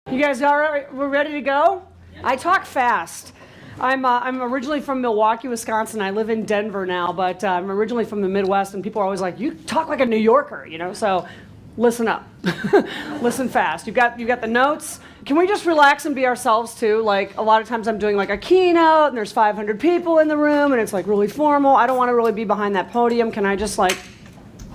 You guys we're ready to go? I talk fast. I'm originally from Milwaukee, Wisconsin. I live in Denver now, but I'm originally from the Midwest, and people are always like, you talk like a New Yorker, you know? So listen up. Listen fast. You've got the notes. Can we just relax and be ourselves too? Like a lot of times I'm doing like a keynote and there's 500 people in the room and it's like really formal. I don't want to really be behind that podium. Can I just like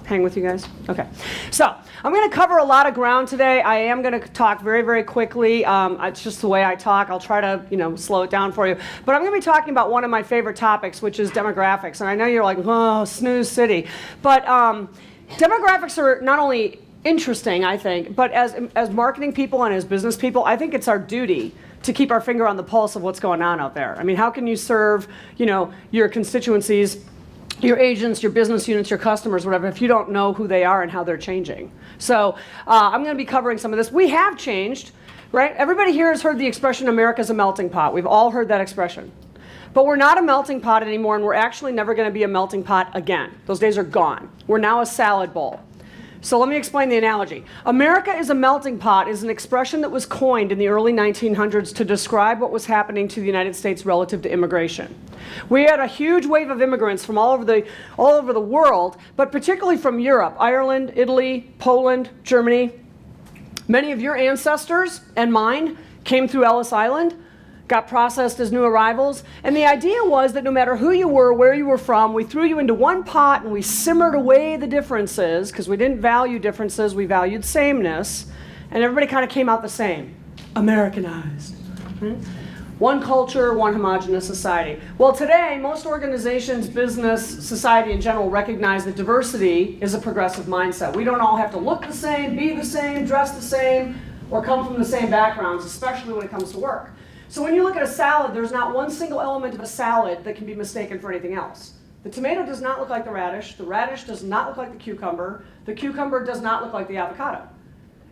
hang with you guys? Okay. So I'm going to cover a lot of ground today. I am going to talk very, very quickly. It's just the way I talk. I'll try to, slow it down for you. But I'm going to be talking about one of my favorite topics, which is demographics. And I know you're like, oh, snooze city. But demographics are not only interesting, I think, but as marketing people and as business people, I think it's our duty to keep our finger on the pulse of what's going on out there. I mean, how can you serve, your constituencies, your agents, your business units, your customers, whatever, if you don't know who they are and how they're changing? So I'm going to be covering some of this. We have changed, right? Everybody here has heard the expression, America's a melting pot. We've all heard that expression. But we're not a melting pot anymore, and we're actually never going to be a melting pot again. Those days are gone. We're now a salad bowl. So let me explain the analogy. America is a melting pot is an expression that was coined in the early 1900s to describe what was happening to the United States relative to immigration. We had a huge wave of immigrants from all over the world, but particularly from Europe, Ireland, Italy, Poland, Germany. Many of your ancestors and mine came through Ellis Island, got processed as new arrivals, and the idea was that no matter who you were, where you were from, we threw you into one pot and we simmered away the differences, because we didn't value differences, we valued sameness, and everybody kind of came out the same. Americanized. One culture, one homogeneous society. Well, today, most organizations, business, society in general recognize that diversity is a progressive mindset. We don't all have to look the same, be the same, dress the same, or come from the same backgrounds, especially when it comes to work. So when you look at a salad, there's not one single element of a salad that can be mistaken for anything else. The tomato does not look like the radish does not look like the cucumber does not look like the avocado.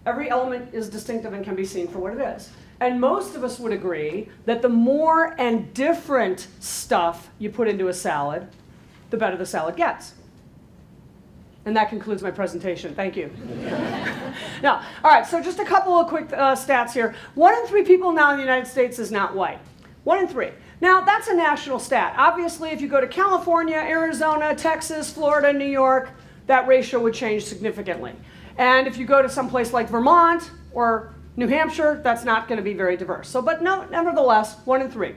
Every element is distinctive and can be seen for what it is. And most of us would agree that the more and different stuff you put into a salad, the better the salad gets. And that concludes my presentation. Thank you. Now, all right, so just a couple of quick stats here. 1 in 3 people now in the United States is not white. 1 in 3. Now, that's a national stat. Obviously, if you go to California, Arizona, Texas, Florida, New York, that ratio would change significantly. And if you go to some place like Vermont or New Hampshire, that's not going to be very diverse. So, but no, nevertheless, 1 in 3.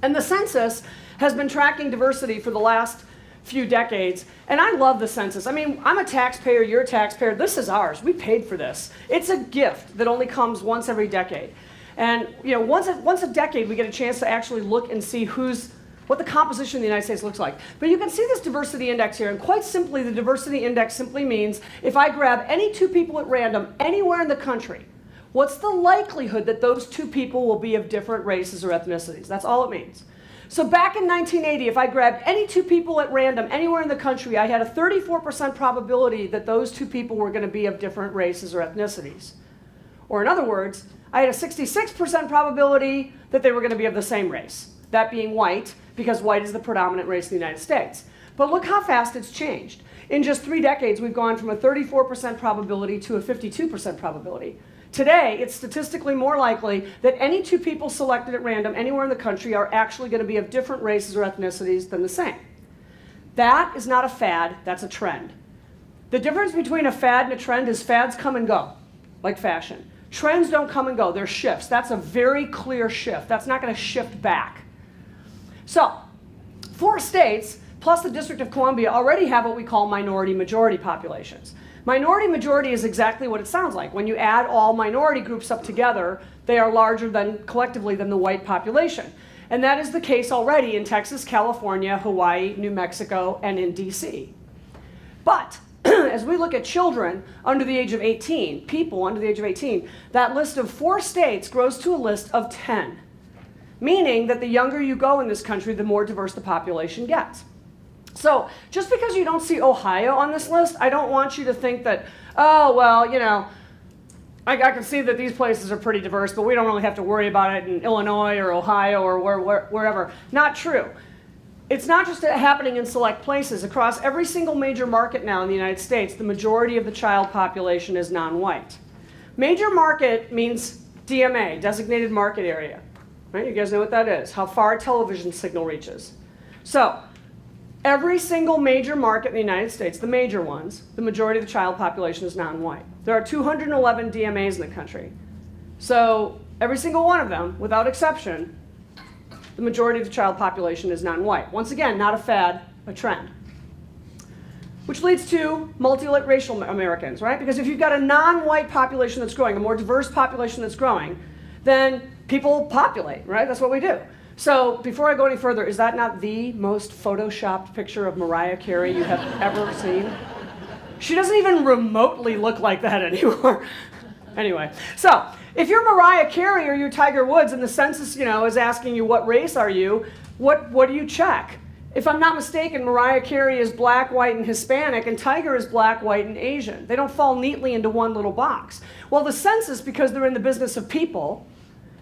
And the census has been tracking diversity for the last few decades, and I love the census. I mean, I'm a taxpayer, you're a taxpayer. This is ours. We paid for this. It's a gift that only comes once every decade. And once a decade, we get a chance to actually look and see what the composition of the United States looks like. But you can see this diversity index here, and quite simply, the diversity index simply means if I grab any 2 people at random anywhere in the country, what's the likelihood that those 2 people will be of different races or ethnicities? That's all it means. So back in 1980, if I grabbed any 2 people at random anywhere in the country, I had a 34% probability that those 2 people were going to be of different races or ethnicities. Or in other words, I had a 66% probability that they were going to be of the same race, that being white, because white is the predominant race in the United States. But look how fast it's changed. In just 3 decades, we've gone from a 34% probability to a 52% probability. Today, it's statistically more likely that any 2 people selected at random anywhere in the country are actually going to be of different races or ethnicities than the same. That is not a fad, that's a trend. The difference between a fad and a trend is fads come and go, like fashion. Trends don't come and go, they're shifts. That's a very clear shift. That's not going to shift back. So, 4 states, plus the District of Columbia, already have what we call minority-majority populations. Minority-majority is exactly what it sounds like. When you add all minority groups up together, they are larger collectively than the white population. And that is the case already in Texas, California, Hawaii, New Mexico, and in DC. But as we look at children under the age of 18, people under the age of 18, that list of 4 states grows to a list of 10. Meaning that the younger you go in this country, the more diverse the population gets. So just because you don't see Ohio on this list, I don't want you to think that, oh, well, I can see that these places are pretty diverse, but we don't really have to worry about it in Illinois or Ohio or wherever. Not true. It's not just happening in select places. Across every single major market now in the United States, the majority of the child population is non-white. Major market means DMA, designated market area. Right? You guys know what that is, how far a television signal reaches. So every single major market in the United States, the major ones, the majority of the child population is non-white. There are 211 DMAs in the country. So every single one of them, without exception, the majority of the child population is non-white. Once again, not a fad, a trend. Which leads to multiracial Americans, right? Because if you've got a non-white population that's growing, a more diverse population that's growing, then people populate, right? That's what we do. So before I go any further, is that not the most photoshopped picture of Mariah Carey you have ever seen? She doesn't even remotely look like that anymore. Anyway, so if you're Mariah Carey or you're Tiger Woods and the census, is asking you what race are you, what do you check? If I'm not mistaken, Mariah Carey is black, white, and Hispanic, and Tiger is black, white, and Asian. They don't fall neatly into one little box. Well, the census, because they're in the business of people,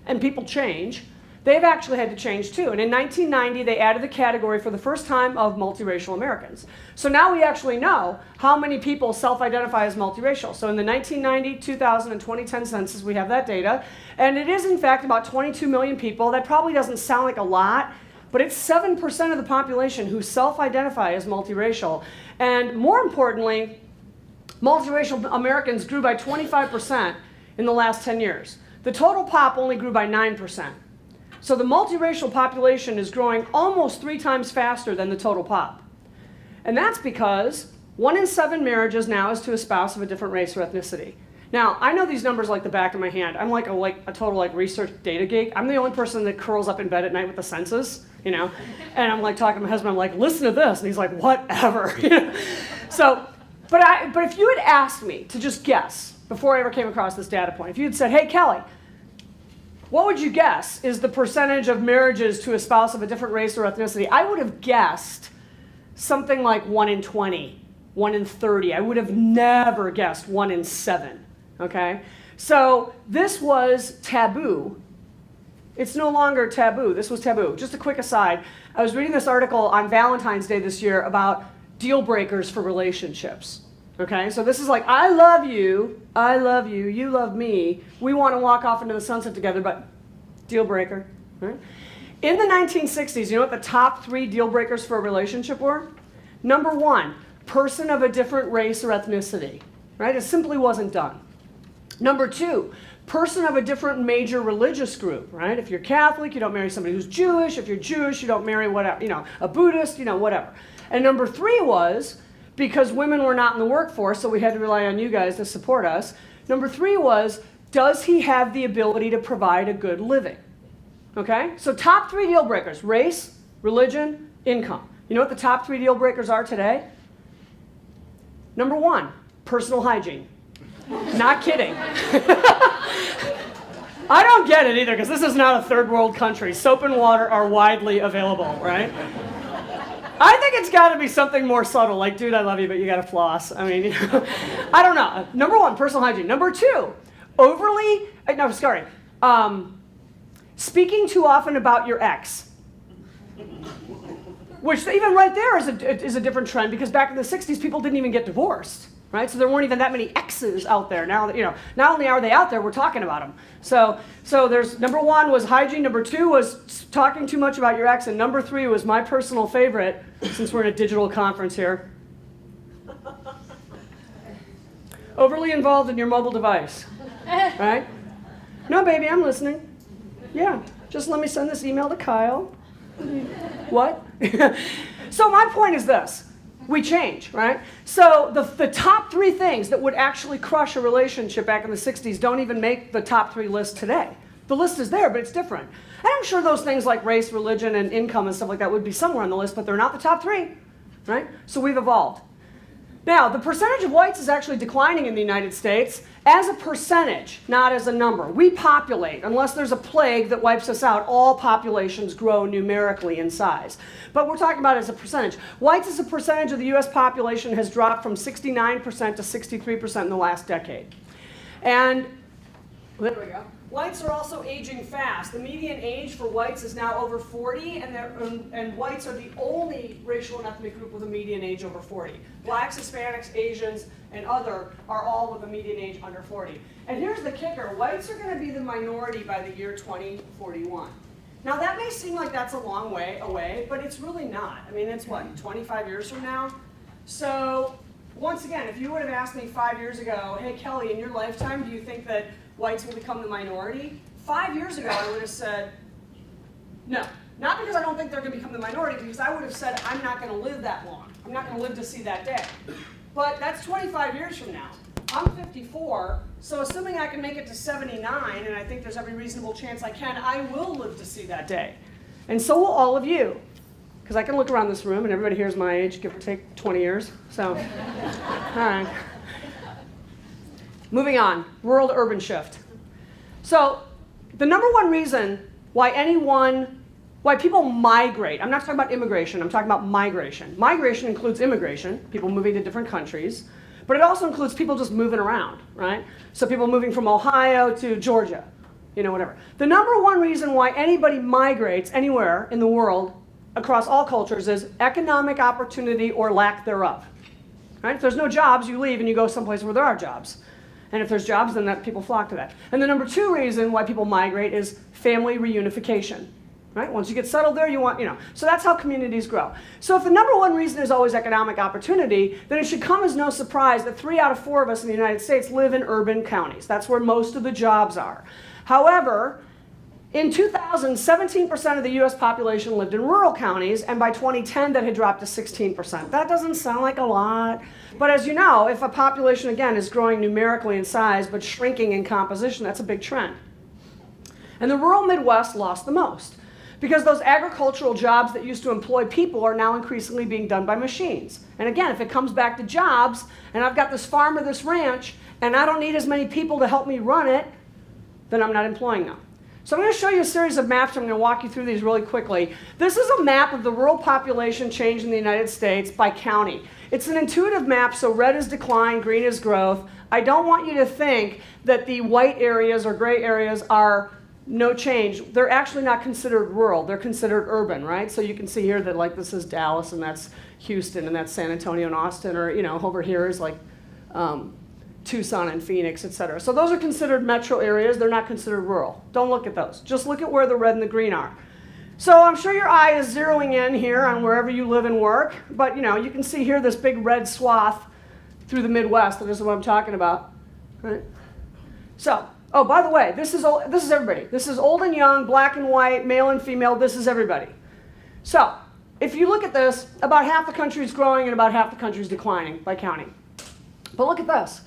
and people change, they've actually had to change too. And in 1990, they added the category for the first time of multiracial Americans. So now we actually know how many people self-identify as multiracial. So in the 1990, 2000, and 2010 census, we have that data. And it is, in fact, about 22 million people. That probably doesn't sound like a lot, but it's 7% of the population who self-identify as multiracial. And more importantly, multiracial Americans grew by 25% in the last 10 years. The total pop only grew by 9%. So the multiracial population is growing almost 3 times faster than the total pop. And that's because 1 in 7 marriages now is to a spouse of a different race or ethnicity. Now, I know these numbers like the back of my hand. I'm like a total research data geek. I'm the only person that curls up in bed at night with the census, And I'm talking to my husband, I'm like, listen to this. And he's like, whatever. So, but if you had asked me to just guess, before I ever came across this data point, if you had said, hey, Kelly, what would you guess is the percentage of marriages to a spouse of a different race or ethnicity? I would have guessed something like 1 in 20, 1 in 30. I would have never guessed 1 in 7, okay? So this was taboo. It's no longer taboo. This was taboo. Just a quick aside. I was reading this article on Valentine's Day this year about deal breakers for relationships. Okay, so this is like, I love you, you love me, we want to walk off into the sunset together, but deal breaker. Right? In the 1960s, you know what the top 3 deal breakers for a relationship were? Number 1, person of a different race or ethnicity. Right? It simply wasn't done. Number 2, person of a different major religious group. Right? If you're Catholic, you don't marry somebody who's Jewish. If you're Jewish, you don't marry whatever, a Buddhist, whatever. And number 3 was, because women were not in the workforce, so we had to rely on you guys to support us. Number 3 was, does he have the ability to provide a good living? Okay? So top 3 deal breakers: race, religion, income. You know what the top 3 deal breakers are today? Number 1, personal hygiene. Not kidding. I don't get it either, because this is not a third world country. Soap and water are widely available, right? I think it's got to be something more subtle, like, dude, I love you, but you got to floss. I mean, I don't know. Number 1, personal hygiene. Number 2, speaking too often about your ex. Which even right there is a different trend, because back in the 60s, people didn't even get divorced. Right? So there weren't even that many exes out there. Now, not only are they out there, we're talking about them. So there's number 1 was hygiene. Number 2 was talking too much about your ex. And number 3 was my personal favorite, since we're in a digital conference here. Overly involved in your mobile device. Right? No, baby, I'm listening. Yeah, just let me send this email to Kyle. What? So my point is this. We change, right? So the top 3 things that would actually crush a relationship back in the 60s don't even make the top 3 list today. The list is there, but it's different. And I'm sure those things like race, religion, and income and stuff like that would be somewhere on the list, but they're not the top 3, right? So we've evolved. Now, the percentage of whites is actually declining in the United States as a percentage, not as a number. We populate. Unless there's a plague that wipes us out, all populations grow numerically in size. But we're talking about it as a percentage. Whites as a percentage of the US population has dropped from 69% to 63% in the last decade. And there we go. Whites are also aging fast. The median age for whites is now over 40, and whites are the only racial and ethnic group with a median age over 40. Blacks, Hispanics, Asians, and other are all with a median age under 40. And here's the kicker. Whites are going to be the minority by the year 2041. Now that may seem like that's a long way away, but it's really not. I mean, it's what, 25 years from now? So once again, if you would have asked me 5 years ago, hey Kelly, in your lifetime, do you think that whites will become the minority? 5 years ago, I would have said, no. Not because I don't think they're going to become the minority, because I would have said, I'm not going to live that long. I'm not going to live to see that day. But that's 25 years from now. I'm 54, so assuming I can make it to 79, and I think there's every reasonable chance I can, I will live to see that day. And so will all of you. Because I can look around this room, and everybody here is my age, give or take 20 years. So, all right. Moving on, rural to urban shift. So the number one reason why people migrate, I'm not talking about immigration, I'm talking about migration. Migration includes immigration, people moving to different countries, but it also includes people just moving around, right? So people moving from Ohio to Georgia, you know, whatever. The number one reason why anybody migrates anywhere in the world across all cultures is economic opportunity or lack thereof. Right? If there's no jobs, you leave and you go someplace where there are jobs. And if there's jobs, then people flock to that. And the number two reason why people migrate is family reunification. Right? Once you get settled there, you want, you know. So that's how communities grow. So if the number one reason is always economic opportunity, then it should come as no surprise that 3 out of 4 of us in the United States live in urban counties. That's where most of the jobs are. However, in 2000, 17% of the US population lived in rural counties, and by 2010 that had dropped to 16%. That doesn't sound like a lot, but as you know, if a population, again, is growing numerically in size but shrinking in composition, that's a big trend. And the rural Midwest lost the most, because those agricultural jobs that used to employ people are now increasingly being done by machines. And again, if it comes back to jobs, and I've got this farm or this ranch, and I don't need as many people to help me run it, then I'm not employing them. So I'm going to show you a series of maps. I'm going to walk you through these really quickly. This is a map of the rural population change in the United States by county. It's an intuitive map, so red is decline, green is growth. I don't want you to think that the white areas or gray areas are no change. They're actually not considered rural. They're considered urban, right? So you can see here that like this is Dallas, and that's Houston, and that's San Antonio and Austin, or you know, over here is like Tucson and Phoenix, etc. So those are considered metro areas. They're not considered rural. Don't look at those. Just look at where the red and the green are. So I'm sure your eye is zeroing in here on wherever you live and work, but you know, you can see here this big red swath through the Midwest, and this is what I'm talking about. Right? So, oh, by the way, this is everybody. This is old and young, black and white, male and female. This is everybody. So if you look at this, about half the country is growing and about half the country is declining by county. But look at this.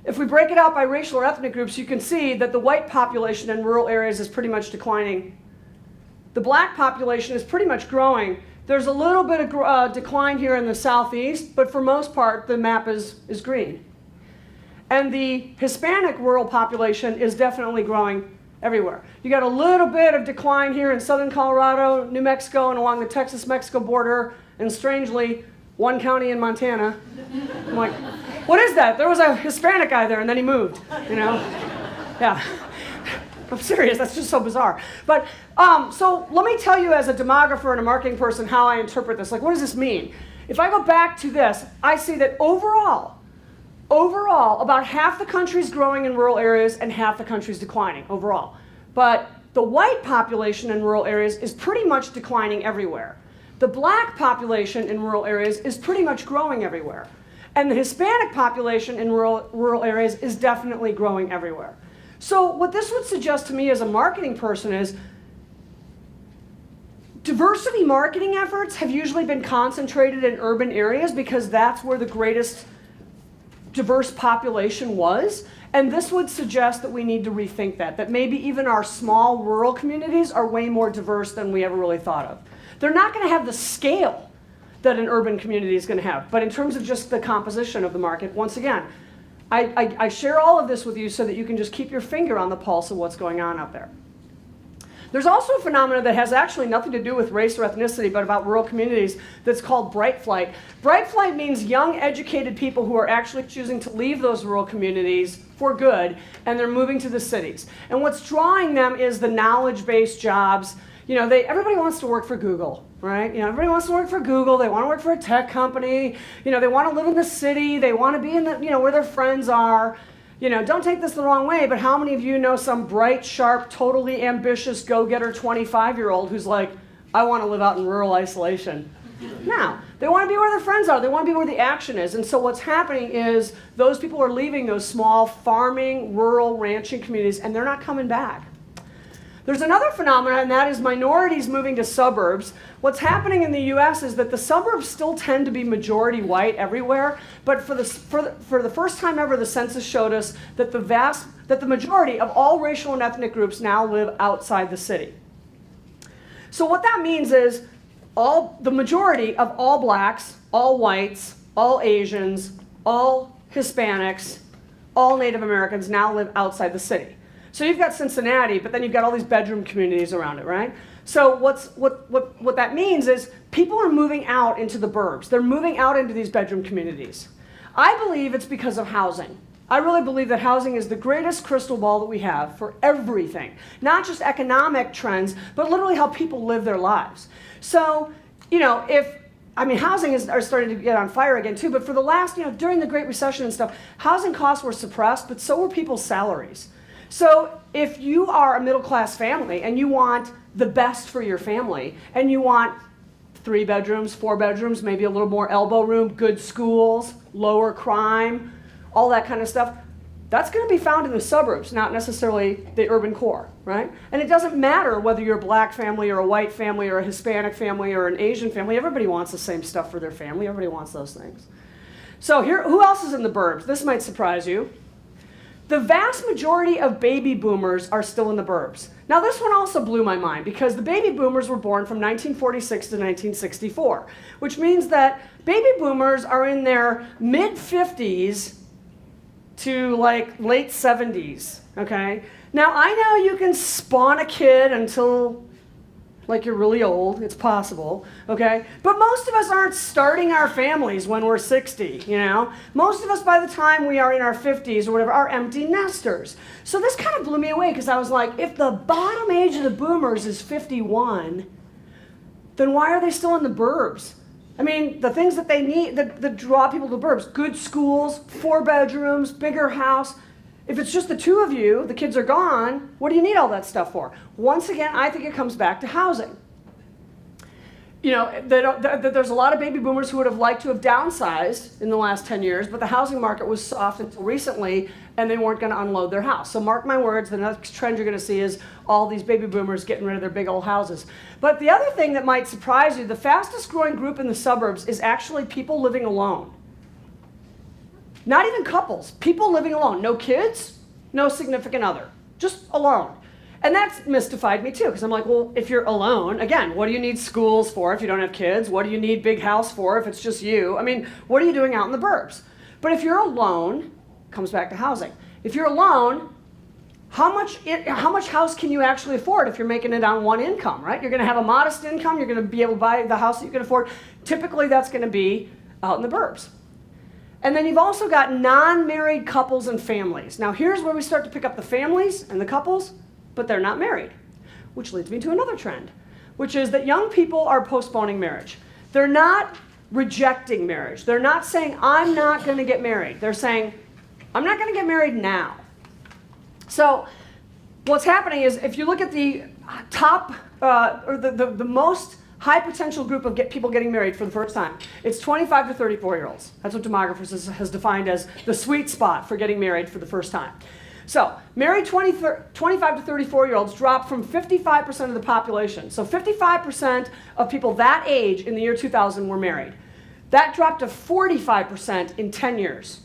If we break it out by racial or ethnic groups, you can see that the white population in rural areas is pretty much declining. The black population is pretty much growing. There's a little bit of decline here in the southeast, but for most part, the map is green. And the Hispanic rural population is definitely growing everywhere. You got a little bit of decline here in southern Colorado, New Mexico, and along the Texas-Mexico border, and strangely, one county in Montana. I'm like, what is that? There was a Hispanic guy there, and then he moved, you know? Yeah. I'm serious, that's just so bizarre. But, so let me tell you as a demographer and a marketing person how I interpret this. Like, what does this mean? If I go back to this, I see that overall, about half the country's growing in rural areas and half the country's declining overall. But the white population in rural areas is pretty much declining everywhere. The black population in rural areas is pretty much growing everywhere. And the Hispanic population in rural areas is definitely growing everywhere. So what this would suggest to me as a marketing person is diversity marketing efforts have usually been concentrated in urban areas because that's where the greatest diverse population was. And this would suggest that we need to rethink that maybe even our small rural communities are way more diverse than we ever really thought of. They're not going to have the scale that an urban community is going to have. But in terms of just the composition of the market, once again, I share all of this with you so that you can just keep your finger on the pulse of what's going on out there. There's also a phenomenon that has actually nothing to do with race or ethnicity, but about rural communities, that's called bright flight. Bright flight means young, educated people who are actually choosing to leave those rural communities for good, and they're moving to the cities. And what's drawing them is the knowledge-based jobs. Everybody wants to work for Google, right? Everybody wants to work for Google. They want to work for a tech company. They want to live in the city. They want to be in where their friends are. Don't take this the wrong way, but how many of you know some bright, sharp, totally ambitious, go-getter 25-year-old who's like, I want to live out in rural isolation? No, they want to be where their friends are. They want to be where the action is. And so what's happening is those people are leaving those small farming, rural, ranching communities, and they're not coming back. There's another phenomenon, and that is minorities moving to suburbs. What's happening in the US is that the suburbs still tend to be majority white everywhere, but for the first time ever, the census showed us that the majority of all racial and ethnic groups now live outside the city. So what that means is the majority of all blacks, all whites, all Asians, all Hispanics, all Native Americans now live outside the city. So you've got Cincinnati, but then you've got all these bedroom communities around it, right? So what that means is people are moving out into the burbs. They're moving out into these bedroom communities. I believe it's because of housing. I really believe that housing is the greatest crystal ball that we have for everything. Not just economic trends, but literally how people live their lives. So, housing are starting to get on fire again too, but for the last, during the Great Recession and stuff, housing costs were suppressed, but so were people's salaries. So if you are a middle-class family and you want the best for your family, and you want 3 bedrooms, 4 bedrooms, maybe a little more elbow room, good schools, lower crime, all that kind of stuff, that's going to be found in the suburbs, not necessarily the urban core, right? And it doesn't matter whether you're a black family or a white family or a Hispanic family or an Asian family. Everybody wants the same stuff for their family. Everybody wants those things. So here, who else is in the burbs? This might surprise you. The vast majority of baby boomers are still in the burbs. Now this one also blew my mind because the baby boomers were born from 1946 to 1964, which means that baby boomers are in their mid-50s to like late 70s, okay? Now I know you can spawn a kid until like you're really old, it's possible, okay? But most of us aren't starting our families when we're 60, Most of us, by the time we are in our 50s or whatever, are empty nesters. So this kind of blew me away because I was like, if the bottom age of the boomers is 51, then why are they still in the burbs? I mean, the things that they need, that draw people to the burbs, good schools, 4 bedrooms, bigger house. If it's just the 2 of you, the kids are gone, what do you need all that stuff for? Once again, I think it comes back to housing. There's a lot of baby boomers who would have liked to have downsized in the last 10 years, but the housing market was soft until recently, and they weren't going to unload their house. So mark my words, the next trend you're going to see is all these baby boomers getting rid of their big old houses. But the other thing that might surprise you, the fastest growing group in the suburbs is actually people living alone. Not even couples, people living alone. No kids, no significant other, just alone. And that's mystified me too, because I'm like, well, if you're alone, again, what do you need schools for if you don't have kids? What do you need big house for if it's just you? I mean, what are you doing out in the burbs? But if you're alone, comes back to housing. If you're alone, how much house can you actually afford if you're making it on one income, right? You're going to have a modest income, you're going to be able to buy the house that you can afford. Typically, that's going to be out in the burbs. And then you've also got non-married couples and families. Now here's where we start to pick up the families and the couples, but they're not married, which leads me to another trend, which is that young people are postponing marriage. They're not rejecting marriage. They're not saying, I'm not going to get married. They're saying, I'm not going to get married now. So what's happening is if you look at the top, or the most high potential group of people getting married for the first time, it's 25 to 34-year-olds. That's what demographers has defined as the sweet spot for getting married for the first time. So married 25 to 34-year-olds dropped from 55% of the population. So 55% of people that age in the year 2000 were married. That dropped to 45% in 10 years.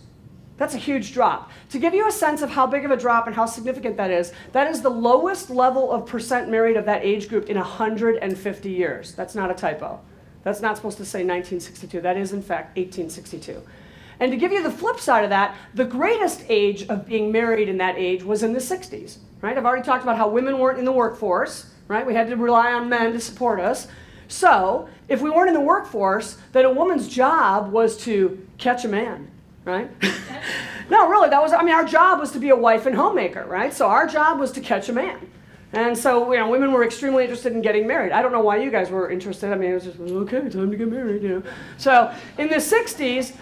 That's a huge drop. To give you a sense of how big of a drop and how significant that is the lowest level of percent married of that age group in 150 years. That's not a typo. That's not supposed to say 1962. That is, in fact, 1862. And to give you the flip side of that, the greatest age of being married in that age was in the 60s, right? I've already talked about how women weren't in the workforce, right? We had to rely on men to support us. So if we weren't in the workforce, then a woman's job was to catch a man, right? No, really, our job was to be a wife and homemaker, right? So our job was to catch a man. And so, women were extremely interested in getting married. I don't know why you guys were interested. I mean, it was just, okay, time to get married, So in the 60s,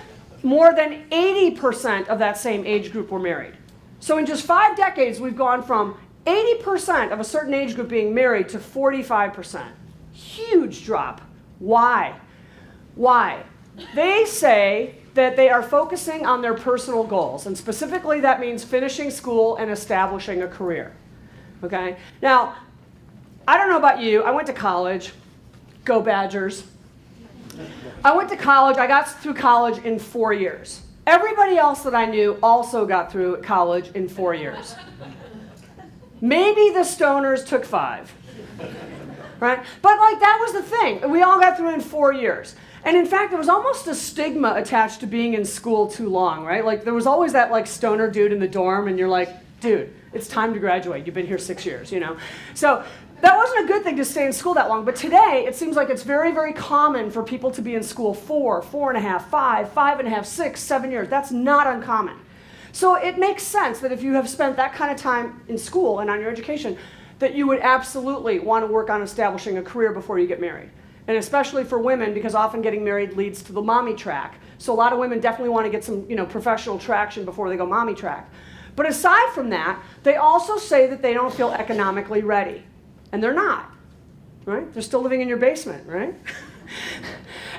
more than 80% of that same age group were married. So in just 5 decades, we've gone from 80% of a certain age group being married to 45%. Huge drop. Why? Why? They say that they are focusing on their personal goals, and specifically that means finishing school and establishing a career. Okay? Now, I don't know about you. I went to college. Go Badgers. I went to college. I got through college in 4 years. Everybody else that I knew also got through college in 4 years. Maybe the stoners took 5. Right? But that was the thing. We all got through in 4 years. And in fact, there was almost a stigma attached to being in school too long, right? There was always that stoner dude in the dorm, and you're like, dude, it's time to graduate. You've been here 6 years, So that wasn't a good thing to stay in school that long. But today, it seems like it's very, very common for people to be in school 4, 4.5, 5, 5.5, 6, 7 years. That's not uncommon. So it makes sense that if you have spent that kind of time in school and on your education, that you would absolutely want to work on establishing a career before you get married. And especially for women, because often getting married leads to the mommy track. So a lot of women definitely want to get some professional traction before they go mommy track. But aside from that, they also say that they don't feel economically ready. And they're not, right? They're still living in your basement, right?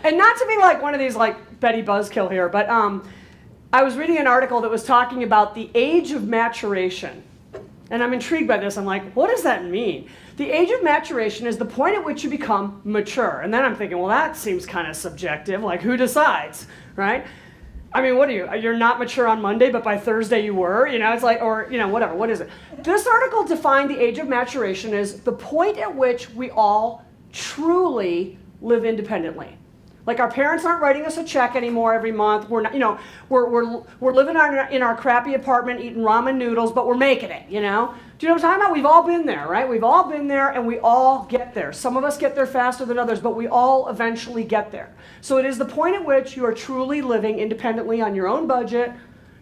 And not to be like one of these Betty Buzzkill here, but I was reading an article that was talking about the age of maturation. And I'm intrigued by this. I'm like, what does that mean? The age of maturation is the point at which you become mature. And then I'm thinking, well, that seems kind of subjective. Who decides, right? I mean, what are you? You're not mature on Monday, but by Thursday you were? It's whatever. What is it? This article defined the age of maturation as the point at which we all truly live independently. Our parents aren't writing us a check anymore every month. We're not, we're living in our crappy apartment eating ramen noodles, but we're making it, Do you know what I'm talking about? We've all been there, right? We've all been there, and we all get there. Some of us get there faster than others, but we all eventually get there. So it is the point at which you are truly living independently on your own budget,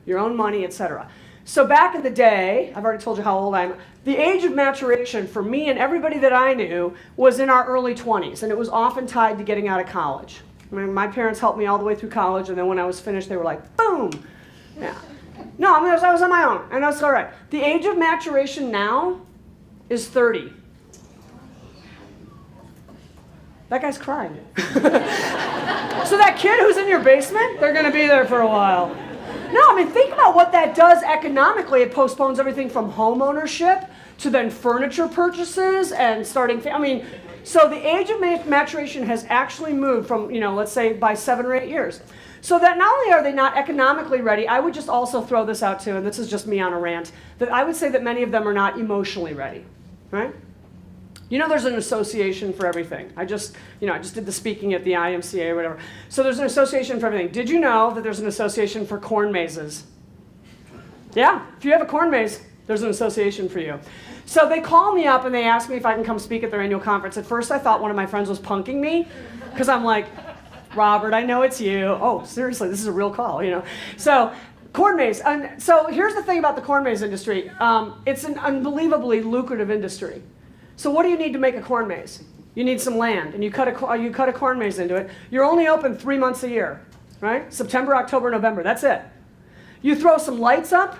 your own money, etc. So back in the day, I've already told you how old I am, the age of maturation for me and everybody that I knew was in our early 20s, and it was often tied to getting out of college. I mean, my parents helped me all the way through college, and then when I was finished, they were like, boom. Yeah. No, I was on my own, and that's all right. The age of maturation now is 30. That guy's crying. So that kid who's in your basement, they're going to be there for a while. No, I mean, think about what that does economically. It postpones everything from home ownership to then furniture purchases and starting, so the age of maturation has actually moved from, let's say by 7 or 8 years. So that not only are they not economically ready, I would just also throw this out too, and this is just me on a rant, that I would say that many of them are not emotionally ready, right? There's an association for everything. I just did the speaking at the IMCA or whatever. So there's an association for everything. Did you know that there's an association for corn mazes? Yeah, if you have a corn maze, there's an association for you. So they call me up and they ask me if I can come speak at their annual conference. At first I thought one of my friends was punking me, because I'm like, Robert, I know it's you. Oh, seriously, this is a real call, So corn maze. And so here's the thing about the corn maze industry. It's an unbelievably lucrative industry. So what do you need to make a corn maze? You need some land, and you cut a corn maze into it. You're only open 3 months a year, right? September, October, November. That's it. You throw some lights up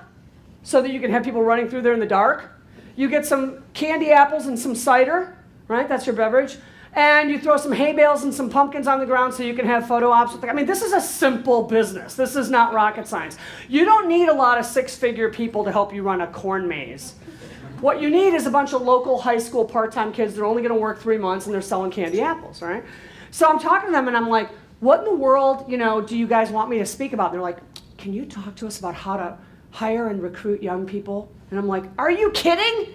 so that you can have people running through there in the dark. You get some candy apples and some cider, right? That's your beverage. And you throw some hay bales and some pumpkins on the ground so you can have photo ops. This is a simple business. This is not rocket science. You don't need a lot of 6-figure people to help you run a corn maze. What you need is a bunch of local high school part-time kids. They're only going to work 3 months, and they're selling candy apples, right? So I'm talking to them, and I'm like, what in the world, do you guys want me to speak about? And they're like, can you talk to us about how to hire and recruit young people? And I'm like, are you kidding?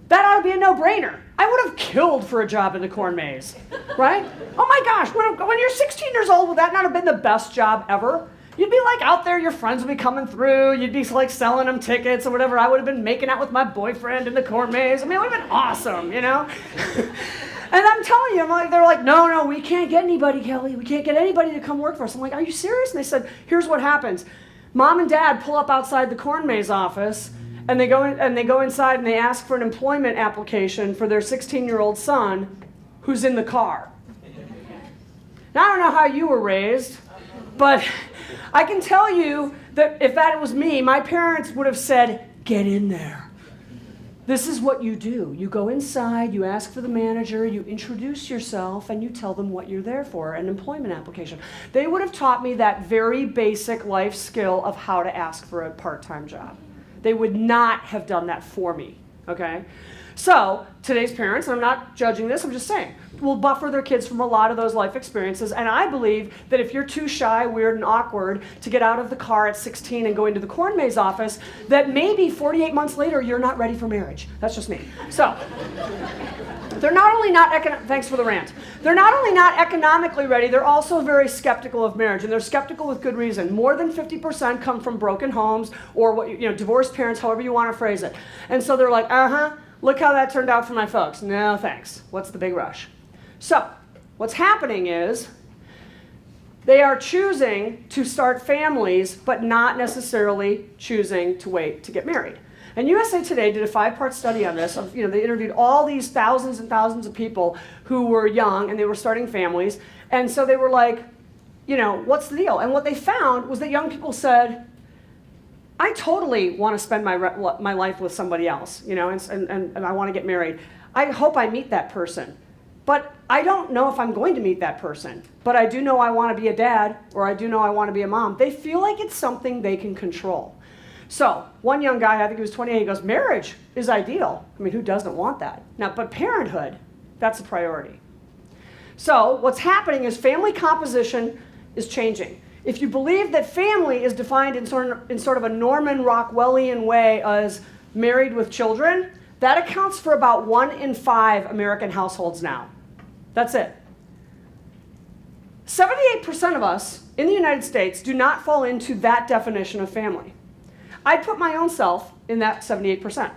That ought to be a no-brainer. I would have killed for a job in the corn maze, right? Oh my gosh, when you're 16 years old, would that not have been the best job ever? You'd be like out there, your friends would be coming through, you'd be like selling them tickets or whatever. I would have been making out with my boyfriend in the corn maze. I mean, it would have been awesome, you know? And I'm telling you, they're like, no, we can't get anybody, Kelly. We can't get anybody to come work for us. I'm like, are you serious? And they said, here's what happens. Mom and dad pull up outside the corn maze office, and they go inside and they ask for an employment application for their 16-year-old son who's in the car. Now, I don't know how you were raised, but I can tell you that if that was me, my parents would have said, get in there. This is what you do. You go inside, you ask for the manager, you introduce yourself, and you tell them what you're there for, an employment application. They would have taught me that very basic life skill of how to ask for a part-time job. They would not have done that for me, okay? So today's parents, and I'm not judging this, I'm just saying, will buffer their kids from a lot of those life experiences. And I believe that if you're too shy, weird, and awkward to get out of the car at 16 and go into the corn maze office, that maybe 48 months later, you're not ready for marriage. That's just me. So they're not only not, thanks for the rant. They're not only not economically ready, they're also very skeptical of marriage. And they're skeptical with good reason. More than 50% come from broken homes or divorced parents, however you want to phrase it. And so they're like, look how that turned out for my folks. No, thanks. What's the big rush? So what's happening is they are choosing to start families, but not necessarily choosing to wait to get married. And USA Today did a 5-part study on this. They interviewed all these thousands and thousands of people who were young and they were starting families. And so they were like, what's the deal? And what they found was that young people said, I totally want to spend my life with somebody else, and I want to get married. I hope I meet that person. But I don't know if I'm going to meet that person. But I do know I want to be a dad, or I do know I want to be a mom. They feel like it's something they can control. So one young guy, I think he was 28, he goes, marriage is ideal. I mean, who doesn't want that? Now, but parenthood, that's a priority. So what's happening is family composition is changing. If you believe that family is defined in sort of a Norman Rockwellian way as married with children, that accounts for about 1 in 5 American households now. That's it. 78% of us in the United States do not fall into that definition of family. I'd put my own self in that 78%.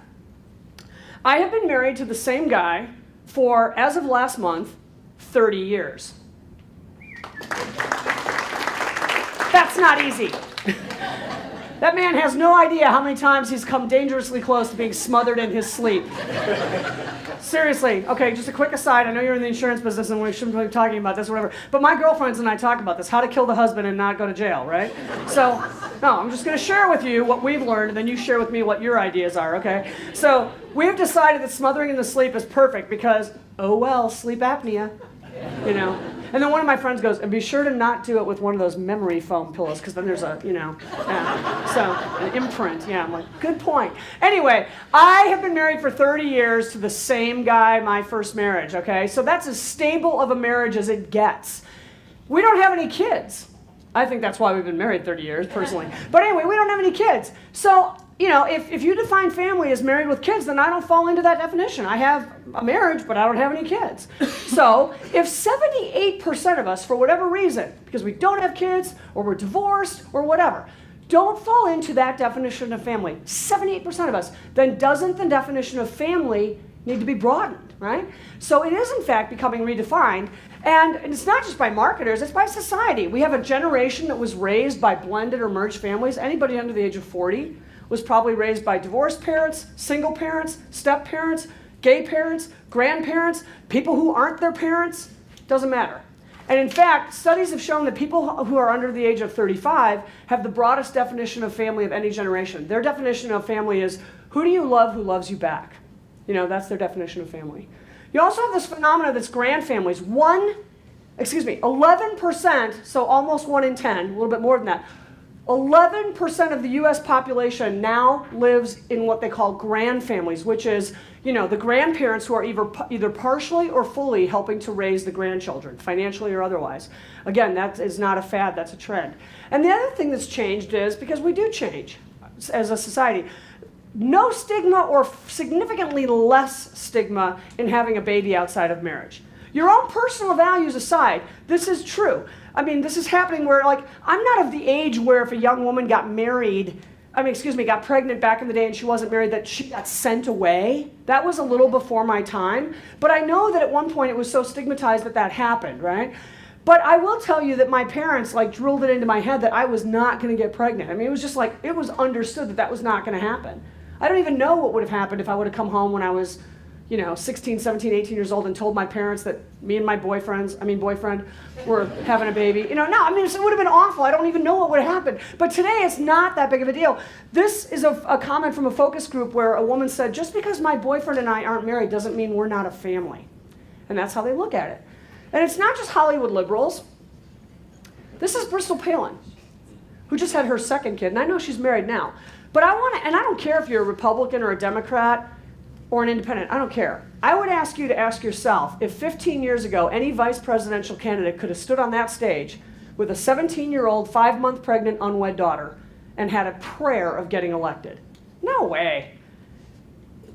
I have been married to the same guy for, as of last month, 30 years. That's not easy. That man has no idea how many times he's come dangerously close to being smothered in his sleep. Seriously. Okay, just a quick aside. I know you're in the insurance business and we shouldn't be talking about this or whatever, but my girlfriends and I talk about this, how to kill the husband and not go to jail, right? So, no, I'm just going to share with you what we've learned, and then you share with me what your ideas are, okay? So, we've decided that smothering in the sleep is perfect because, oh well, sleep apnea, And then one of my friends goes, and be sure to not do it with one of those memory foam pillows, because then there's a, so an imprint. Yeah, I'm like, good point. Anyway, I have been married for 30 years to the same guy, my first marriage, okay? So that's as stable of a marriage as it gets. We don't have any kids. I think that's why we've been married 30 years, personally. But anyway, we don't have any kids. So, if you define family as married with kids, then I don't fall into that definition. I have a marriage, but I don't have any kids. So if 78% of us, for whatever reason, because we don't have kids, or we're divorced, or whatever, don't fall into that definition of family, 78% of us, then doesn't the definition of family need to be broadened, right? So it is, in fact, becoming redefined. And it's not just by marketers, it's by society. We have a generation that was raised by blended or merged families. Anybody under the age of 40 was probably raised by divorced parents, single parents, step-parents, gay parents, grandparents, people who aren't their parents. Doesn't matter. And in fact, studies have shown that people who are under the age of 35 have the broadest definition of family of any generation. Their definition of family is, who do you love who loves you back? That's their definition of family. You also have this phenomenon that's grand families. 11%, so almost 1 in 10, a little bit more than that, 11% of the US population now lives in what they call grand families, which is, the grandparents who are either partially or fully helping to raise the grandchildren, financially or otherwise. Again, that is not a fad, that's a trend. And the other thing that's changed is, because we do change as a society, no stigma or significantly less stigma in having a baby outside of marriage. Your own personal values aside, this is true. I mean, this is happening where, like, I'm not of the age where if a young woman got married, got pregnant back in the day and she wasn't married, that she got sent away. That was a little before my time. But I know that at one point it was so stigmatized that that happened, right? But I will tell you that my parents, like, drilled it into my head that I was not going to get pregnant. I mean, it was just like, it was understood that that was not going to happen. I don't even know what would have happened if I would have come home when I was, 16, 17, 18 years old and told my parents that me and my boyfriend were having a baby. It would have been awful. I don't even know what would have happened. But today it's not that big of a deal. This is a comment from a focus group where a woman said, just because my boyfriend and I aren't married doesn't mean we're not a family. And that's how they look at it. And it's not just Hollywood liberals. This is Bristol Palin, who just had her second kid. And I know she's married now. But and I don't care if you're a Republican or a Democrat or an independent, I don't care. I would ask you to ask yourself, if 15 years ago any vice presidential candidate could have stood on that stage with a 17-year-old, 5-month pregnant, unwed daughter and had a prayer of getting elected. No way.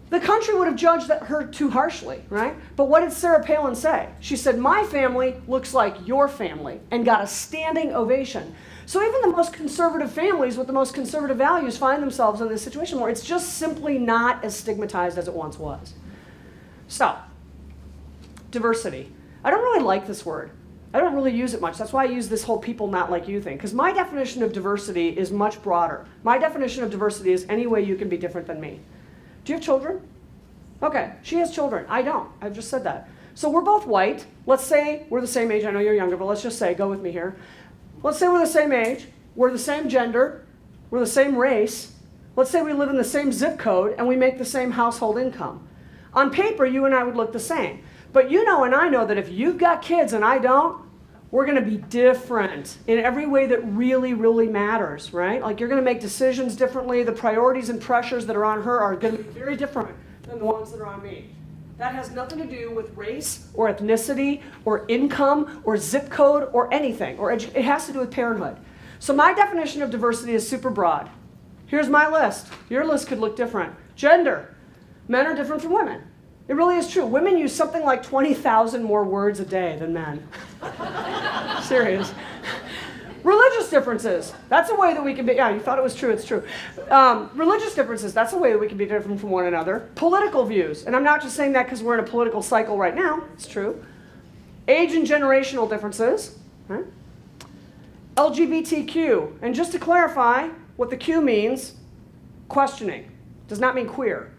The country would have judged her too harshly, right? But what did Sarah Palin say? She said, my family looks like your family, and got a standing ovation. So even the most conservative families with the most conservative values find themselves in this situation where it's just simply not as stigmatized as it once was. So, diversity. I don't really like this word. I don't really use it much. That's why I use this whole people not like you thing. Because my definition of diversity is much broader. My definition of diversity is any way you can be different than me. Do you have children? Okay, she has children. I don't. I've just said that. So we're both white. Let's say we're the same age. I know you're younger, but let's just say, go with me here. Let's say we're the same age, we're the same gender, we're the same race. Let's say we live in the same zip code and we make the same household income. On paper, you and I would look the same. But you know and I know that if you've got kids and I don't, we're going to be different in every way that really, really matters, right? Like, you're going to make decisions differently. The priorities and pressures that are on her are going to be very different than the ones that are on me. That has nothing to do with race or ethnicity or income or zip code or anything. It has to do with parenthood. So my definition of diversity is super broad. Here's my list. Your list could look different. Gender. Men are different from women. It really is true. Women use something like 20,000 more words a day than men. Serious. Religious differences. That's a way that we can be, yeah, you thought it was true, it's true. Religious differences, that's a way that we can be different from one another. Political views, and I'm not just saying that because we're in a political cycle right now, it's true. Age and generational differences. Right? LGBTQ, and just to clarify what the Q means, questioning. Does not mean queer.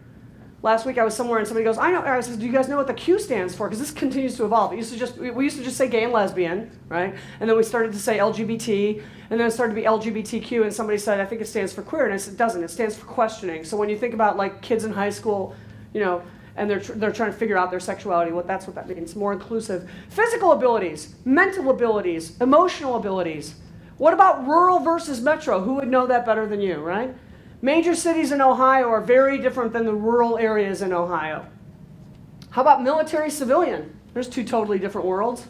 Last week I was somewhere and somebody goes, I said, do you guys know what the Q stands for? Because this continues to evolve. We used to just say gay and lesbian, right? And then we started to say LGBT, and then it started to be LGBTQ, and somebody said, I think it stands for queer, and I said, it doesn't. It stands for questioning. So when you think about, like, kids in high school, and they're trying to figure out their sexuality, that's what that means, more inclusive. Physical abilities, mental abilities, emotional abilities. What about rural versus metro? Who would know that better than you, right? Major cities in Ohio are very different than the rural areas in Ohio. How about military-civilian? There's two totally different worlds.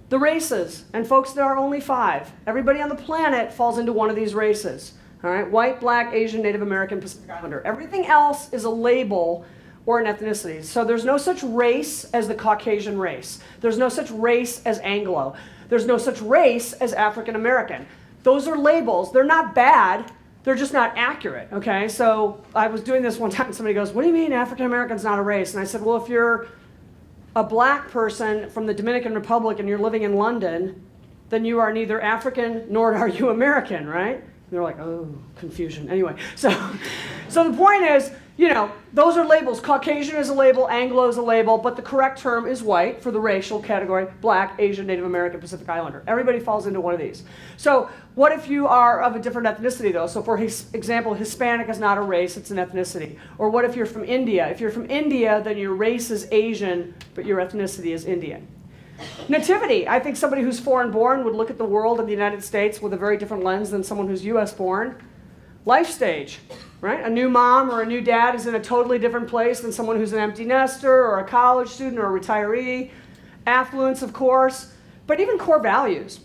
The races, and folks, there are only 5. Everybody on the planet falls into one of these races. All right? White, black, Asian, Native American, Pacific Islander. Everything else is a label or an ethnicity. So there's no such race as the Caucasian race. There's no such race as Anglo. There's no such race as African American. Those are labels. They're not bad. They're just not accurate, okay? So I was doing this one time and somebody goes, what do you mean African American's not a race? And I said, well, if you're a black person from the Dominican Republic and you're living in London, then you are neither African nor are you American, right? And they're like, oh, confusion. Anyway, so the point is, those are labels. Caucasian is a label, Anglo is a label, but the correct term is white for the racial category, black, Asian, Native American, Pacific Islander. Everybody falls into one of these. So what if you are of a different ethnicity, though? So for example, Hispanic is not a race, it's an ethnicity. Or what if you're from India? If you're from India, then your race is Asian, but your ethnicity is Indian. Nativity. I think somebody who's foreign-born would look at the world in the United States with a very different lens than someone who's U.S.-born. Life stage. Right? A new mom or a new dad is in a totally different place than someone who's an empty nester or a college student or a retiree. Affluence, of course, but even core values.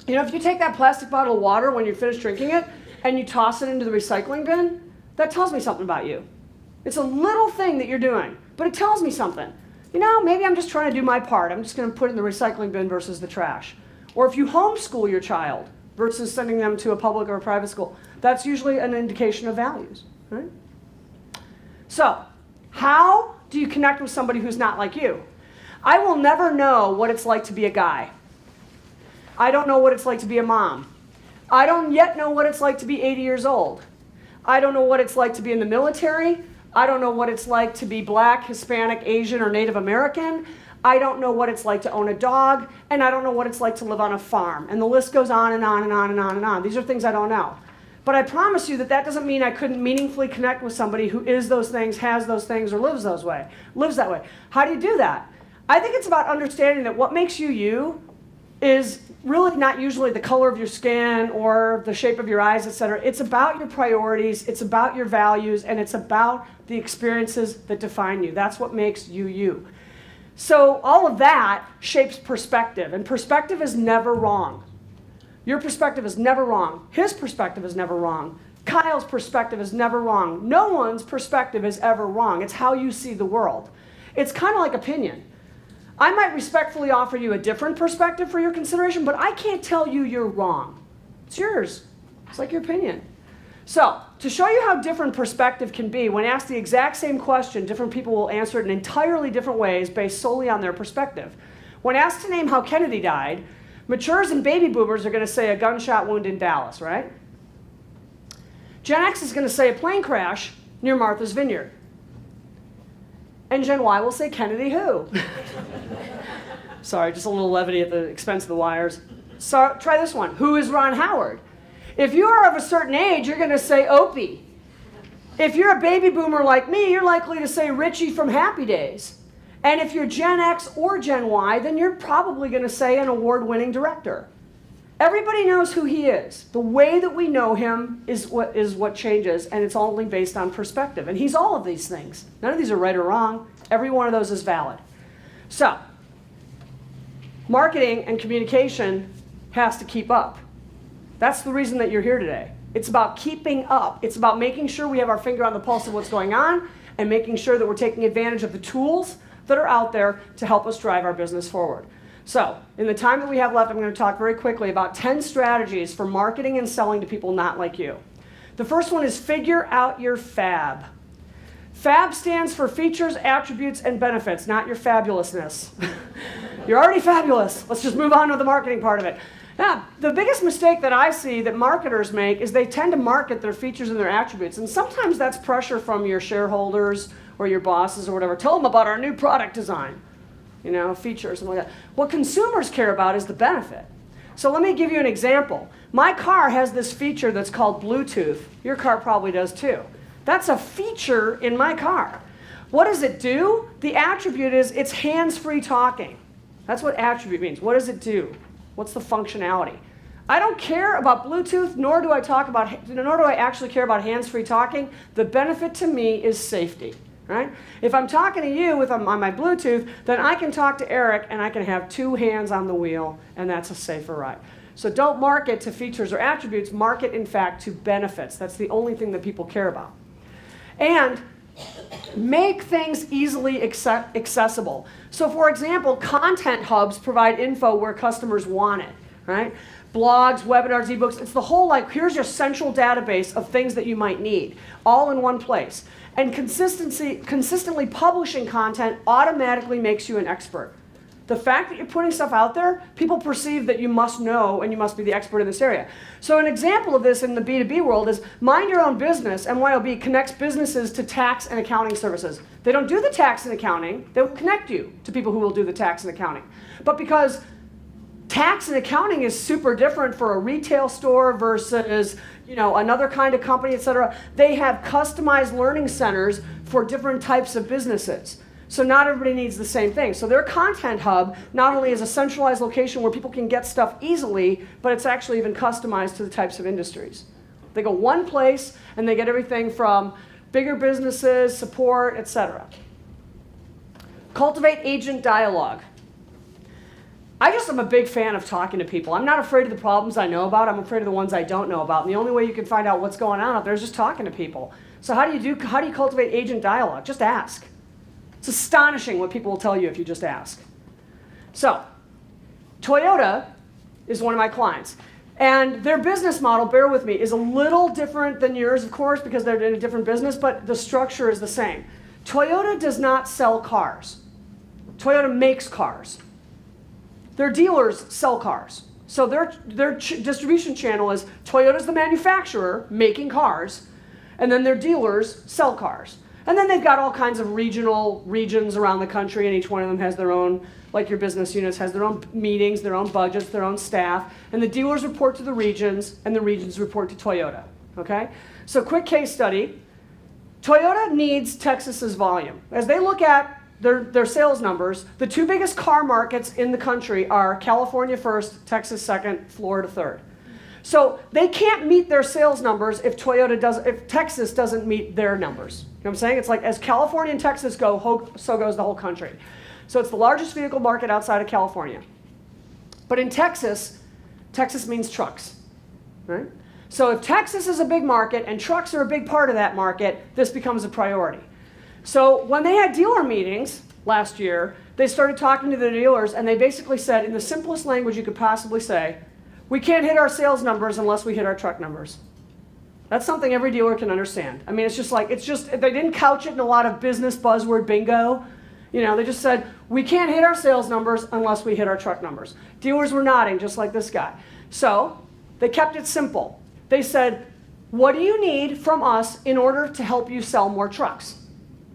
If you take that plastic bottle of water when you're finished drinking it and you toss it into the recycling bin, that tells me something about you. It's a little thing that you're doing, but it tells me something. you know, maybe I'm just trying to do my part. I'm just going to put it in the recycling bin versus the trash. Or if you homeschool your child versus sending them to a public or a private school, that's usually an indication of values, right? So, how do you connect with somebody who's not like you? I will never know what it's like to be a guy. I don't know what it's like to be a mom. I don't yet know what it's like to be 80 years old. I don't know what it's like to be in the military. I don't know what it's like to be black, Hispanic, Asian, or Native American. I don't know what it's like to own a dog, and I don't know what it's like to live on a farm. And the list goes on and on and on and on and on. These are things I don't know. But I promise you that that doesn't mean I couldn't meaningfully connect with somebody who is those things, has those things, or lives that way. How do you do that? I think it's about understanding that what makes you you is really not usually the color of your skin or the shape of your eyes, etc. It's about your priorities, it's about your values, and it's about the experiences that define you. That's what makes you you. So all of that shapes perspective, and perspective is never wrong. Your perspective is never wrong. His perspective is never wrong. Kyle's perspective is never wrong. No one's perspective is ever wrong. It's how you see the world. It's kind of like opinion. I might respectfully offer you a different perspective for your consideration, but I can't tell you you're wrong. It's yours. It's like your opinion. So, to show you how different perspective can be, when asked the exact same question, different people will answer it in entirely different ways based solely on their perspective. When asked to name how Kennedy died, matures and baby boomers are going to say a gunshot wound in Dallas, right? Gen X is going to say a plane crash near Martha's Vineyard. And Gen Y will say Kennedy who? Sorry, just a little levity at the expense of the wires. So try this one. Who is Ron Howard? If you are of a certain age, you're going to say Opie. If you're a baby boomer like me, you're likely to say Richie from Happy Days. And if you're Gen X or Gen Y, then you're probably going to say an award-winning director. Everybody knows who he is. The way that we know him is what changes, and it's only based on perspective. And he's all of these things. None of these are right or wrong. Every one of those is valid. So, marketing and communication has to keep up. That's the reason that you're here today. It's about keeping up. It's about making sure we have our finger on the pulse of what's going on and making sure that we're taking advantage of the tools that are out there to help us drive our business forward. So, in the time that we have left, I'm going to talk very quickly about 10 strategies for marketing and selling to people not like you. The first one is figure out your FAB. FAB stands for features, attributes, and benefits, not your fabulousness. You're already fabulous. Let's just move on to the marketing part of it. Now, the biggest mistake that I see that marketers make is they tend to market their features and their attributes. And sometimes that's pressure from your shareholders or your bosses or whatever. Tell them about our new product design, you know, features and like that. What consumers care about is the benefit. So let me give you an example. My car has this feature that's called Bluetooth. Your car probably does too. That's a feature in my car. What does it do? The attribute is it's hands-free talking. That's what attribute means. What does it do? What's the functionality? I don't care about Bluetooth, nor do I actually care about hands-free talking. The benefit to me is safety, right? If I'm talking to you on my Bluetooth, then I can talk to Eric and I can have two hands on the wheel, and that's a safer ride. So don't market to features or attributes, market in fact to benefits. That's the only thing that people care about. And make things easily accessible. So for example, content hubs provide info where customers want it, right? Blogs, webinars, ebooks, it's the whole like, here's your central database of things that you might need, all in one place. And consistently publishing content automatically makes you an expert. The fact that you're putting stuff out there, people perceive that you must know and you must be the expert in this area. So an example of this in the B2B world is Mind Your Own Business. MYOB connects businesses to tax and accounting services. They don't do the tax and accounting. They will connect you to people who will do the tax and accounting. But because tax and accounting is super different for a retail store versus, you know, another kind of company, etc., they have customized learning centers for different types of businesses. So not everybody needs the same thing. So their content hub not only is a centralized location where people can get stuff easily, but it's actually even customized to the types of industries. They go one place and they get everything from bigger businesses, support, etc. Cultivate agent dialogue. I just am a big fan of talking to people. I'm not afraid of the problems I know about. I'm afraid of the ones I don't know about. And the only way you can find out what's going on out there is just talking to people. So how do you cultivate agent dialogue? Just ask. It's astonishing what people will tell you if you just ask. So, Toyota is one of my clients. And their business model, bear with me, is a little different than yours, of course, because they're in a different business, but the structure is the same. Toyota does not sell cars. Toyota makes cars. Their dealers sell cars. So their distribution channel is Toyota's the manufacturer making cars, and then their dealers sell cars. And then they've got all kinds of regions around the country, and each one of them has their own, like your business units, has their own meetings, their own budgets, their own staff, and the dealers report to the regions, and the regions report to Toyota, okay? So quick case study, Toyota needs Texas's volume. As they look at their sales numbers, the two biggest car markets in the country are California first, Texas second, Florida third. So they can't meet their sales numbers if Texas doesn't meet their numbers. You know what I'm saying? It's like as California and Texas go, so goes the whole country. So it's the largest vehicle market outside of California. But in Texas, Texas means trucks, right? So if Texas is a big market and trucks are a big part of that market, this becomes a priority. So when they had dealer meetings last year, they started talking to the dealers, and they basically said, in the simplest language you could possibly say, we can't hit our sales numbers unless we hit our truck numbers. That's something every dealer can understand. I mean, they didn't couch it in a lot of business buzzword bingo. You know, they just said, we can't hit our sales numbers unless we hit our truck numbers. Dealers were nodding, just like this guy. So they kept it simple. They said, what do you need from us in order to help you sell more trucks?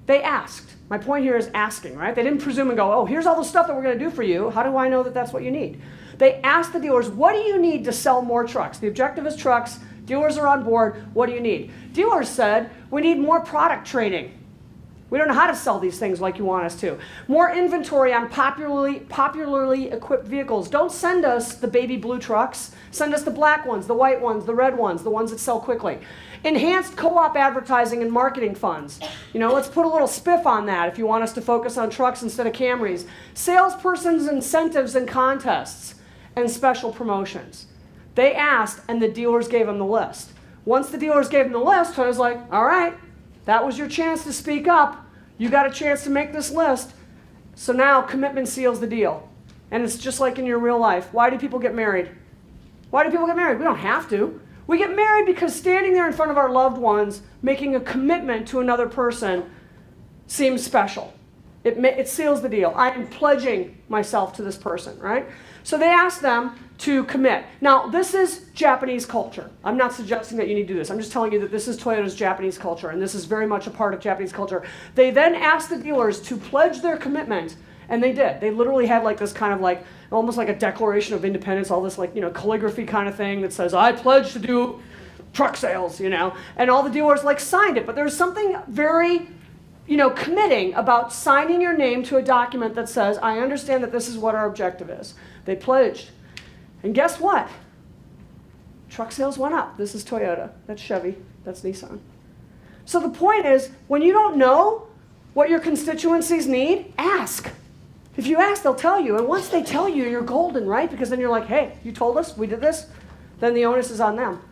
They asked. My point here is asking, right? They didn't presume and go, oh, here's all the stuff that we're going to do for you. How do I know that that's what you need? They asked the dealers, what do you need to sell more trucks? The objective is trucks. Dealers are on board. What do you need? Dealers said, we need more product training. We don't know how to sell these things like you want us to. More inventory on popularly equipped vehicles. Don't send us the baby blue trucks. Send us the black ones, the white ones, the red ones, the ones that sell quickly. Enhanced co-op advertising and marketing funds. You know, let's put a little spiff on that if you want us to focus on trucks instead of Camrys. Salesperson's incentives and contests and special promotions. They asked, and the dealers gave them the list. Once the dealers gave them the list, I was like, all right, that was your chance to speak up. You got a chance to make this list. So now commitment seals the deal. And it's just like in your real life. Why do people get married? Why do people get married? We don't have to. We get married because standing there in front of our loved ones, making a commitment to another person seems special. It seals the deal. I am pledging myself to this person, right? So they asked them to commit. Now, this is Japanese culture. I'm not suggesting that you need to do this. I'm just telling you that this is Toyota's Japanese culture, and this is very much a part of Japanese culture. They then asked the dealers to pledge their commitment, and they did. They literally had like this kind of like, almost like a Declaration of Independence, all this like, you know, calligraphy kind of thing that says, I pledge to do truck sales, you know, and all the dealers like signed it. But there's something very, you know, committing about signing your name to a document that says, I understand that this is what our objective is. They pledged. And guess what? Truck sales went up. This is Toyota. That's Chevy. That's Nissan. So the point is, when you don't know what your constituencies need, ask. If you ask, they'll tell you. And once they tell you, you're golden, right? Because then you're like, hey, you told us, we did this. Then the onus is on them.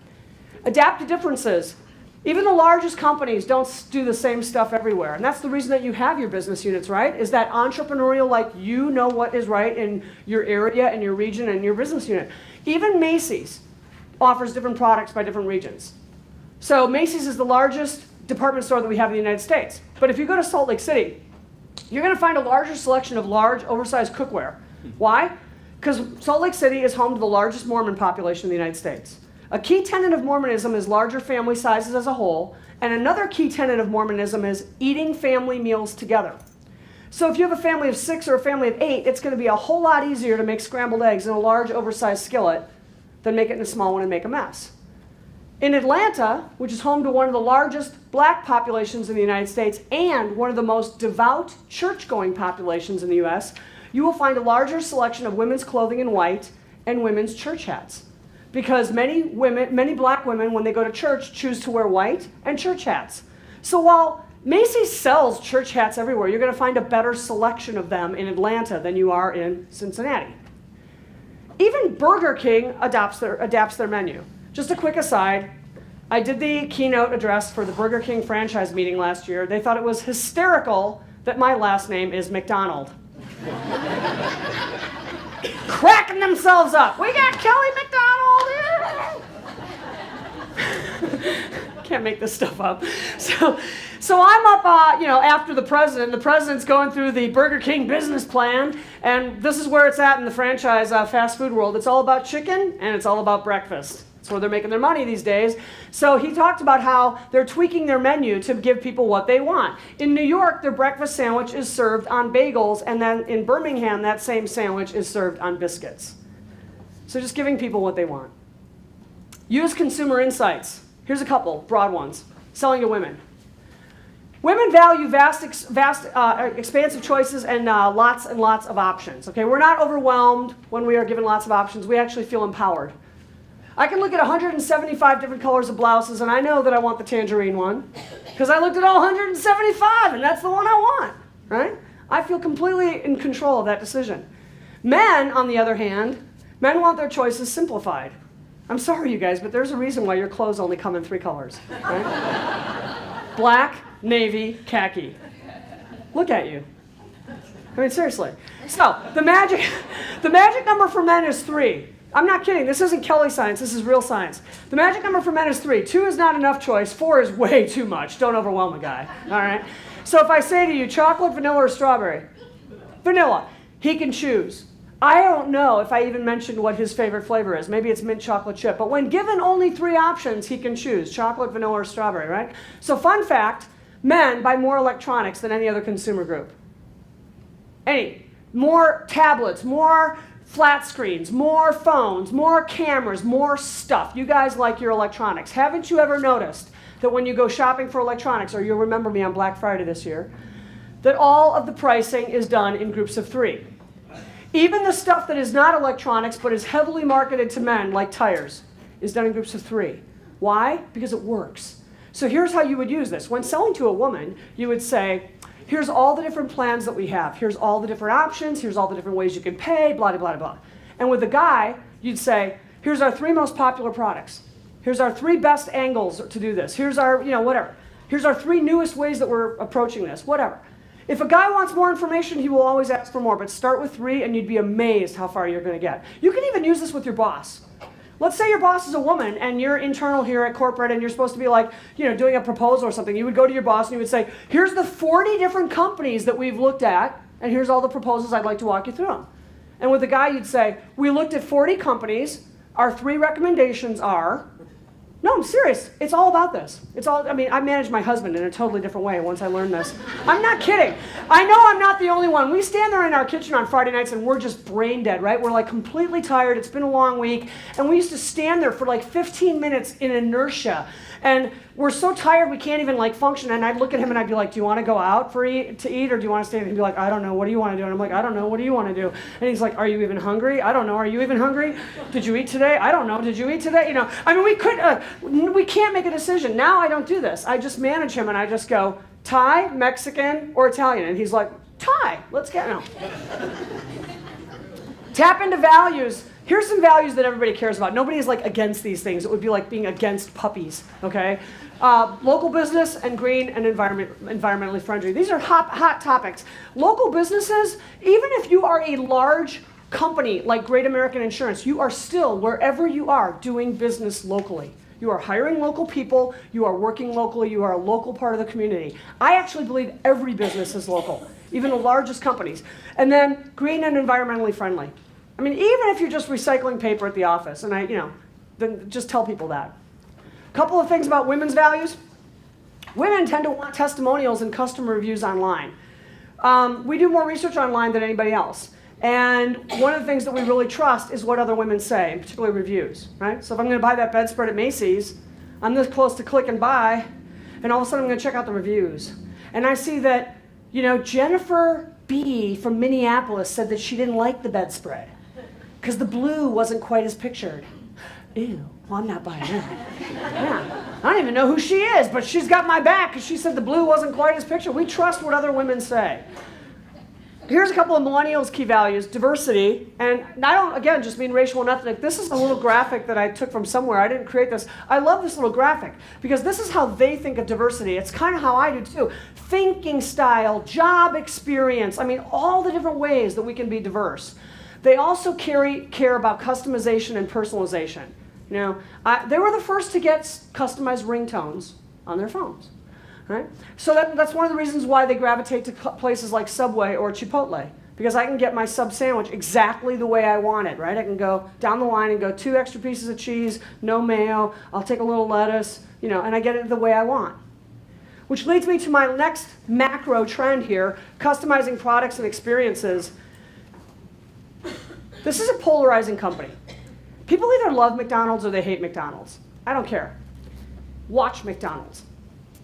Adapt to differences. Even the largest companies don't do the same stuff everywhere. And that's the reason that you have your business units, right? Is that entrepreneurial, like you know what is right in your area and your region and your business unit. Even Macy's offers different products by different regions. So Macy's is the largest department store that we have in the United States. But if you go to Salt Lake City, you're going to find a larger selection of large, oversized cookware. Why? Because Salt Lake City is home to the largest Mormon population in the United States. A key tenet of Mormonism is larger family sizes as a whole, and another key tenet of Mormonism is eating family meals together. So if you have a family of 6 or a family of 8, it's going to be a whole lot easier to make scrambled eggs in a large, oversized skillet than make it in a small one and make a mess. In Atlanta, which is home to one of the largest black populations in the United States and one of the most devout church-going populations in the U.S., you will find a larger selection of women's clothing in white and women's church hats. Because many black women, when they go to church, choose to wear white and church hats. So while Macy's sells church hats everywhere, you're going to find a better selection of them in Atlanta than you are in Cincinnati. Even Burger King adapts their menu. Just a quick aside, I did the keynote address for the Burger King franchise meeting last year. They thought it was hysterical that my last name is McDonald. Cracking themselves up. We got Kelly McDonald. Can't make this stuff up. So I'm up, after the president. The president's going through the Burger King business plan, and this is where it's at in the franchise fast food world. It's all about chicken, and it's all about breakfast. That's where they're making their money these days. So he talked about how they're tweaking their menu to give people what they want. In New York, their breakfast sandwich is served on bagels, and then in Birmingham, that same sandwich is served on biscuits. So just giving people what they want. Use consumer insights. Here's a couple broad ones. Selling to women. Women value vast expansive choices and lots and lots of options. Okay, we're not overwhelmed when we are given lots of options. We actually feel empowered. I can look at 175 different colors of blouses, and I know that I want the tangerine one because I looked at all 175, and that's the one I want, right? I feel completely in control of that decision. Men, on the other hand, men want their choices simplified. I'm sorry, you guys, but there's a reason why your clothes only come in 3 colors, right? Black, navy, khaki. Look at you. I mean, seriously. So, the magic number for men is 3. I'm not kidding. This isn't Kelly science. This is real science. The magic number for men is 3. 2 is not enough choice. 4 is way too much. Don't overwhelm a guy. All right? So if I say to you, chocolate, vanilla, or strawberry? Vanilla. He can choose. I don't know if I even mentioned what his favorite flavor is. Maybe it's mint chocolate chip. But when given only 3 options, he can choose chocolate, vanilla, or strawberry, right? So fun fact, men buy more electronics than any other consumer group. More tablets, more flat screens, more phones, more cameras, more stuff. You guys like your electronics. Haven't you ever noticed that when you go shopping for electronics, or you'll remember me on Black Friday this year, that all of the pricing is done in groups of 3? Even the stuff that is not electronics but is heavily marketed to men, like tires, is done in groups of 3. Why? Because it works. So here's how you would use this. When selling to a woman, you would say, here's all the different plans that we have. Here's all the different options. Here's all the different ways you can pay, blah, blah, blah, blah. And with a guy, you'd say, here's our 3 most popular products. Here's our 3 best angles to do this. Here's our, whatever. Here's our 3 newest ways that we're approaching this, whatever. If a guy wants more information, he will always ask for more, but start with 3 and you'd be amazed how far you're going to get. You can even use this with your boss. Let's say your boss is a woman and you're internal here at corporate and you're supposed to be like, doing a proposal or something. You would go to your boss and you would say, here's the 40 different companies that we've looked at, and here's all the proposals. I'd like to walk you through them. And with the guy, you'd say, we looked at 40 companies. Our 3 recommendations are... No, I'm serious. It's all about this. I managed my husband in a totally different way once I learned this. I'm not kidding. I know I'm not the only one. We stand there in our kitchen on Friday nights and we're just brain dead, right? We're like completely tired. It's been a long week. And we used to stand there for like 15 minutes in inertia. And we're so tired we can't even like function. And I'd look at him and I'd be like, do you want to go out to eat, or do you want to stay? And he'd be like, I don't know. What do you want to do? And I'm like, I don't know. What do you want to do? And he's like, are you even hungry? I don't know. Are you even hungry? Did you eat today? I don't know. Did you eat today? We can't make a decision. Now I don't do this. I just manage him and I just go, Thai, Mexican, or Italian. And he's like, Thai. Let's get no. Tap into values. Here's some values that everybody cares about. Nobody is like against these things. It would be like being against puppies, okay? Local business and green and environmentally friendly. These are hot topics. Local businesses, even if you are a large company like Great American Insurance, you are still, wherever you are, doing business locally. You are hiring local people, you are working locally, you are a local part of the community. I actually believe every business is local, even the largest companies. And then green and environmentally friendly. Even if you're just recycling paper at the office, and then just tell people that. A couple of things about women's values. Women tend to want testimonials and customer reviews online. We do more research online than anybody else. And one of the things that we really trust is what other women say, and particularly reviews, right? So if I'm going to buy that bedspread at Macy's, I'm this close to click and buy, and all of a sudden I'm going to check out the reviews. And I see that, Jennifer B. from Minneapolis said that she didn't like the bedspread because the blue wasn't quite as pictured. Ew, well, I'm not buying that. Yeah, I don't even know who she is, but she's got my back because she said the blue wasn't quite as pictured. We trust what other women say. Here's a couple of Millennials Key Values, diversity, and I don't, again, just mean racial and ethnic. This is a little graphic that I took from somewhere. I didn't create this. I love this little graphic because this is how they think of diversity. It's kind of how I do too. Thinking style, job experience, I mean, all the different ways that we can be diverse. They also care about customization and personalization. You know, they were the first to get customized ringtones on their phones. Right? So that's one of the reasons why they gravitate to places like Subway or Chipotle, because I can get my sub sandwich exactly the way I want it, right? I can go down the line and go 2 extra pieces of cheese, no mayo, I'll take a little lettuce, you know, and I get it the way I want. Which leads me to my next macro trend here, customizing products and experiences. This is a polarizing company. People either love McDonald's or they hate McDonald's. I don't care. Watch McDonald's.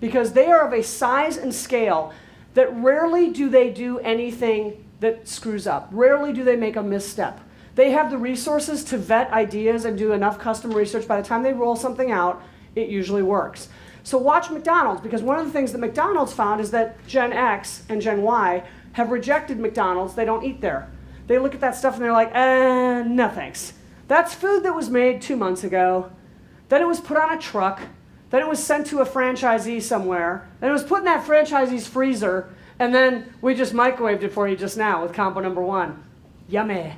Because they are of a size and scale that rarely do they do anything that screws up. Rarely do they make a misstep. They have the resources to vet ideas and do enough customer research. By the time they roll something out, it usually works. So watch McDonald's, because one of the things that McDonald's found is that Gen X and Gen Y have rejected McDonald's. They don't eat there. They look at that stuff and they're like, no thanks. That's food that was made 2 months ago. Then it was put on a truck. Then it was sent to a franchisee somewhere. Then it was put in that franchisee's freezer. And then we just microwaved it for you just now with combo number 1. Yummy.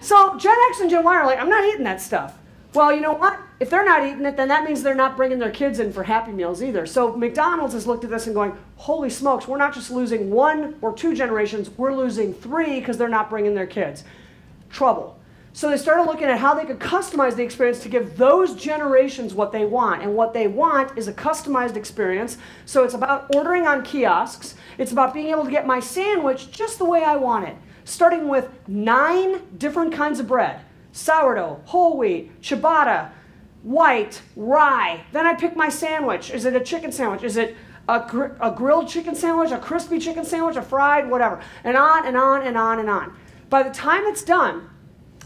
So Gen X and Gen Y are like, I'm not eating that stuff. Well, you know what? If they're not eating it, then that means they're not bringing their kids in for Happy Meals either. So McDonald's has looked at this and going, holy smokes, we're not just losing 1 or 2 generations, we're losing 3 because they're not bringing their kids. Trouble. So they started looking at how they could customize the experience to give those generations what they want. And what they want is a customized experience. So it's about ordering on kiosks. It's about being able to get my sandwich just the way I want it. Starting with 9 different kinds of bread. Sourdough, whole wheat, ciabatta, white, rye. Then I pick my sandwich. Is it a chicken sandwich? Is it a grilled chicken sandwich, a crispy chicken sandwich, a fried, whatever. And on and on and on and on. By the time it's done,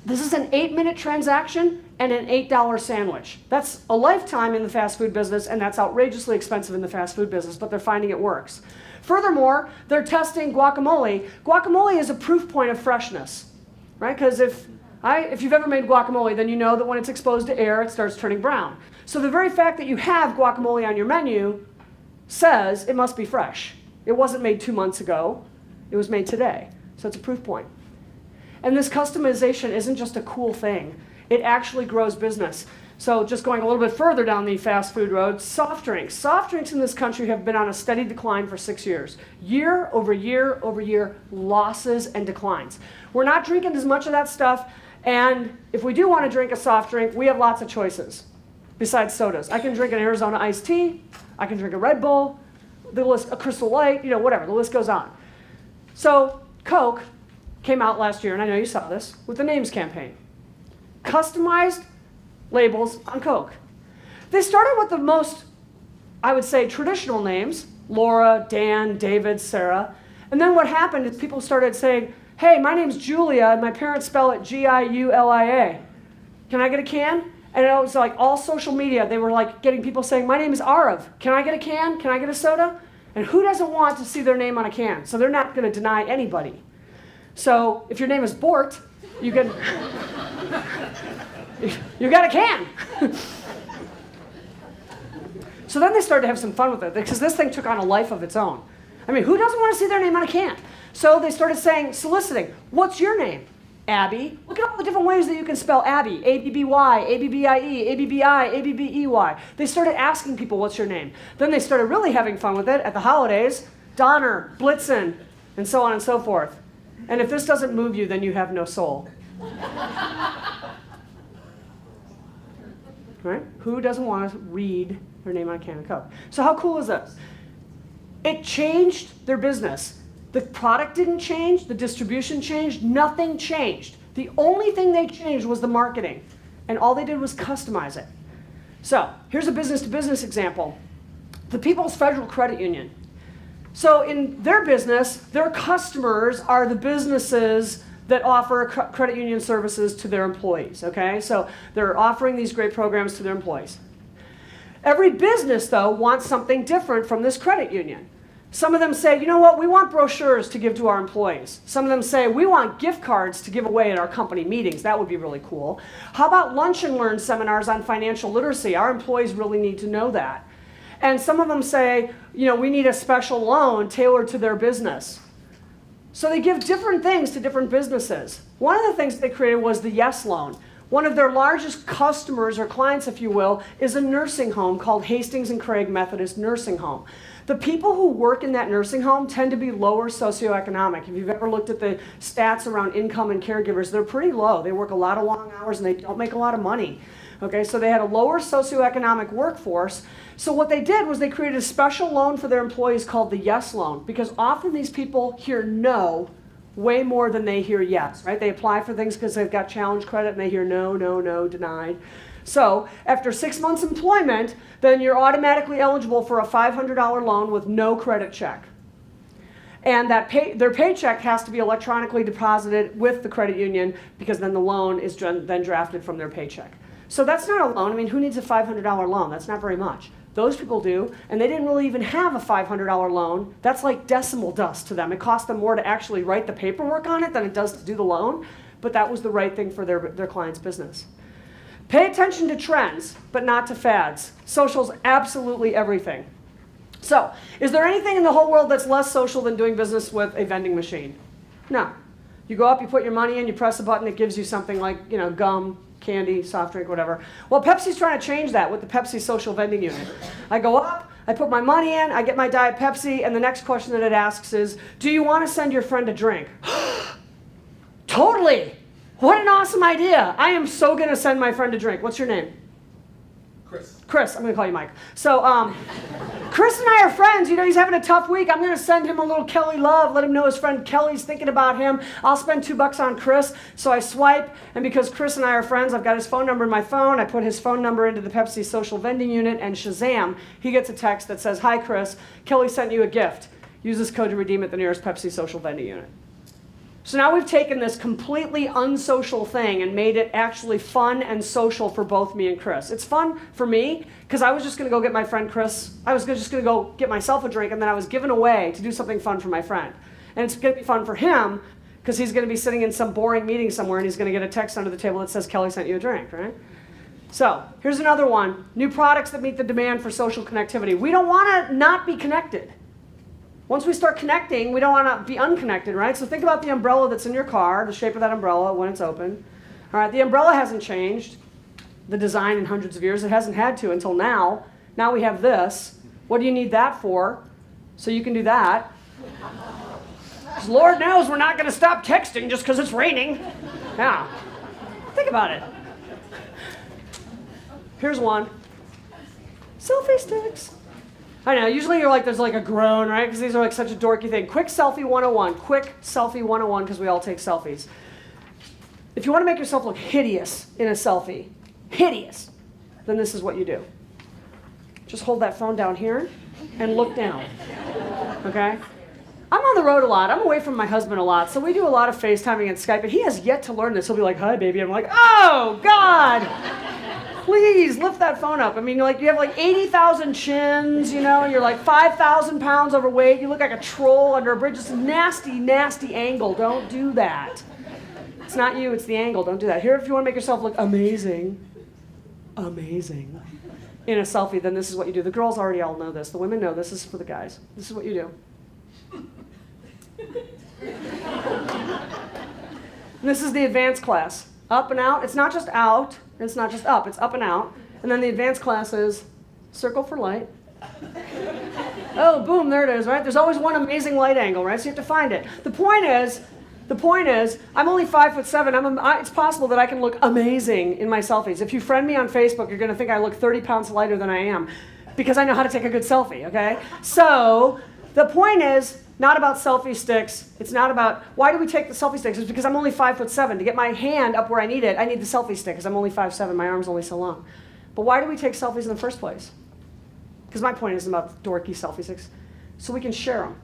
this is an 8-minute transaction and an $8 sandwich. That's a lifetime in the fast food business, and that's outrageously expensive in the fast food business, but they're finding it works. Furthermore, they're testing guacamole. Guacamole is a proof point of freshness, right? Because if you've ever made guacamole, then you know that when it's exposed to air, it starts turning brown. So the very fact that you have guacamole on your menu says it must be fresh. It wasn't made 2 months ago. It was made today. So it's a proof point. And this customization isn't just a cool thing. It actually grows business. So just going a little bit further down the fast food road, soft drinks. Soft drinks in this country have been on a steady decline for 6 years. Year over year over year, losses and declines. We're not drinking as much of that stuff. And if we do want to drink a soft drink, we have lots of choices besides sodas. I can drink an Arizona iced tea. I can drink a Red Bull, a Crystal Light, you know, whatever. The list goes on. So Coke came out last year, and I know you saw this, with the Names campaign. Customized labels on Coke. They started with the most, I would say, traditional names, Laura, Dan, David, Sarah. And then what happened is people started saying, hey, my name's Julia, and my parents spell it Giulia. Can I get a can? And it was like all social media, they were like getting people saying, my name is Arav. Can I get a can? Can I get a soda? And who doesn't want to see their name on a can? So they're not going to deny anybody. So if your name is Bort, you can, you got a can. So then they started to have some fun with it, because this thing took on a life of its own. I mean, who doesn't want to see their name on a can? So they started soliciting, what's your name? Abby. Look at all the different ways that you can spell Abby. A-B-B-Y, A-B-B-I-E, A-B-B-I, A-B-B-E-Y. They started asking people, what's your name? Then they started really having fun with it at the holidays. Donner, Blitzen, and so on and so forth. And if this doesn't move you, then you have no soul. Right? Who doesn't want to read their name on a can of Coke? So how cool is this? It changed their business. The product didn't change, the distribution changed, nothing changed. The only thing they changed was the marketing, and all they did was customize it. So here's a business-to-business example. The People's Federal Credit Union. So in their business, their customers are the businesses that offer credit union services to their employees, okay? So they're offering these great programs to their employees. Every business, though, wants something different from this credit union. Some of them say, you know what, we want brochures to give to our employees. Some of them say, we want gift cards to give away at our company meetings. That would be really cool. How about lunch and learn seminars on financial literacy? Our employees really need to know that. And some of them say, you know, we need a special loan tailored to their business. So they give different things to different businesses. One of the things they created was the Yes Loan. One of their largest customers or clients, if you will, is a nursing home called Hastings and Craig Methodist Nursing Home. The people who work in that nursing home tend to be lower socioeconomic. If you've ever looked at the stats around income and caregivers, they're pretty low. They work a lot of long hours and they don't make a lot of money. Okay, so they had a lower socioeconomic workforce. So what they did was they created a special loan for their employees called the Yes Loan, because often these people hear no way more than they hear yes, right? They apply for things because they've got challenge credit and they hear no, no, no, denied. So after 6 months employment, then you're automatically eligible for a $500 loan with no credit check. And that their paycheck has to be electronically deposited with the credit union, because then the loan is then drafted from their paycheck. So that's not a loan. I mean, who needs a $500 loan? That's not very much. Those people do, and they didn't really even have a $500 loan. That's like decimal dust to them. It cost them more to actually write the paperwork on it than it does to do the loan, but that was the right thing for their client's business. Pay attention to trends, but not to fads. Social's absolutely everything. So, is there anything in the whole world that's less social than doing business with a vending machine? No. You go up, you put your money in, you press a button, it gives you something like, you know, gum, candy, soft drink, whatever. Well, Pepsi's trying to change that with the Pepsi social vending unit. I go up, I put my money in, I get my Diet Pepsi, and the next question that it asks is, do you want to send your friend a drink? Totally! What an awesome idea. I am so going to send my friend a drink. What's your name? Chris. Chris. I'm going to call you Mike. So Chris and I are friends. You know, he's having a tough week. I'm going to send him a little Kelly love, let him know his friend Kelly's thinking about him. I'll spend $2 on Chris. So I swipe, and because Chris and I are friends, I've got his phone number in my phone. I put his phone number into the Pepsi social vending unit, and Shazam, he gets a text that says, hi, Chris. Kelly sent you a gift. Use this code to redeem at the nearest Pepsi social vending unit. So now we've taken this completely unsocial thing and made it actually fun and social for both me and Chris. It's fun for me because I was just going to go get my friend Chris. I was just going to go get myself a drink, and then I was given away to do something fun for my friend. And it's going to be fun for him because he's going to be sitting in some boring meeting somewhere and he's going to get a text under the table that says, Kelly sent you a drink, right? So here's another one. New products that meet the demand for social connectivity. We don't want to not be connected. Once we start connecting, we don't want to be unconnected, right? So think about the umbrella that's in your car, the shape of that umbrella when it's open. All right, the umbrella hasn't changed, the design in hundreds of years. It hasn't had to until now. Now we have this. What do you need that for? So you can do that. 'Cause Lord knows we're not going to stop texting just because it's raining. Yeah, think about it. Here's one. Selfie sticks. I know, usually you're like, there's like a groan, right? Because these are like such a dorky thing. Quick selfie 101. Quick selfie 101, because we all take selfies. If you want to make yourself look hideous in a selfie, hideous, then this is what you do. Just hold that phone down here and look down, okay? I'm on the road a lot. I'm away from my husband a lot, so we do a lot of FaceTiming and Skype, and he has yet to learn this. He'll be like, hi, baby. I'm like, oh, God. Please lift that phone up. I mean, like, you have like 80,000 chins, you know, and you're like 5,000 pounds overweight. You look like a troll under a bridge. It's a nasty, nasty angle. Don't do that. It's not you, it's the angle. Don't do that. Here, if you want to make yourself look amazing, amazing, in a selfie, then this is what you do. The girls already all know this. The women know this. This is for the guys. This is what you do. And this is the advanced class. Up and out. It's not just out. It's not just up. It's up and out. And then the advanced class is circle for light. Oh, boom, there it is, right? There's always one amazing light angle, right? So you have to find it. The point is, I'm only 5'7". It's possible that I can look amazing in my selfies. If you friend me on Facebook, you're going to think I look 30 pounds lighter than I am because I know how to take a good selfie, okay? So the point is, not about selfie sticks. It's not about, why do we take the selfie sticks? It's because I'm only 5'7". To get my hand up where I need it, I need the selfie stick because I'm only 5'7". My arm's only so long. But why do we take selfies in the first place? Because my point isn't about dorky selfie sticks. So we can share them.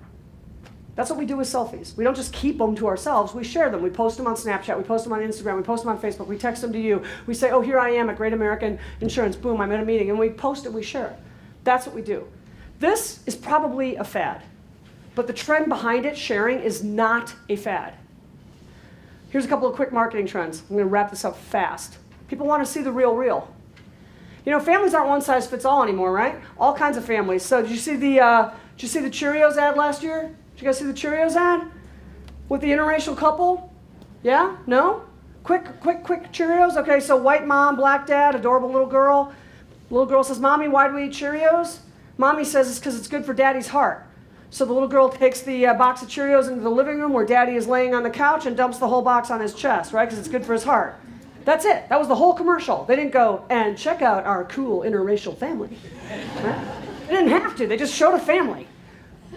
That's what we do with selfies. We don't just keep them to ourselves. We share them. We post them on Snapchat. We post them on Instagram. We post them on Facebook. We text them to you. We say, oh, here I am at Great American Insurance. Boom, I'm at a meeting. And we post it. We share it. That's what we do. This is probably a fad. But the trend behind it, sharing, is not a fad. Here's a couple of quick marketing trends. I'm going to wrap this up fast. People want to see the real real. You know, families aren't one size fits all anymore, right? All kinds of families. So did you see the Cheerios ad last year? Did you guys see the Cheerios ad with the interracial couple? Yeah? No? Quick Cheerios. Okay, so white mom, black dad, adorable little girl. Little girl says, "Mommy, why do we eat Cheerios?" Mommy says it's because it's good for daddy's heart. So the little girl takes the box of Cheerios into the living room where daddy is laying on the couch and dumps the whole box on his chest, right? Because it's good for his heart. That's it. That was the whole commercial. They didn't go, "And check out our cool interracial family." Right? They didn't have to. They just showed a family.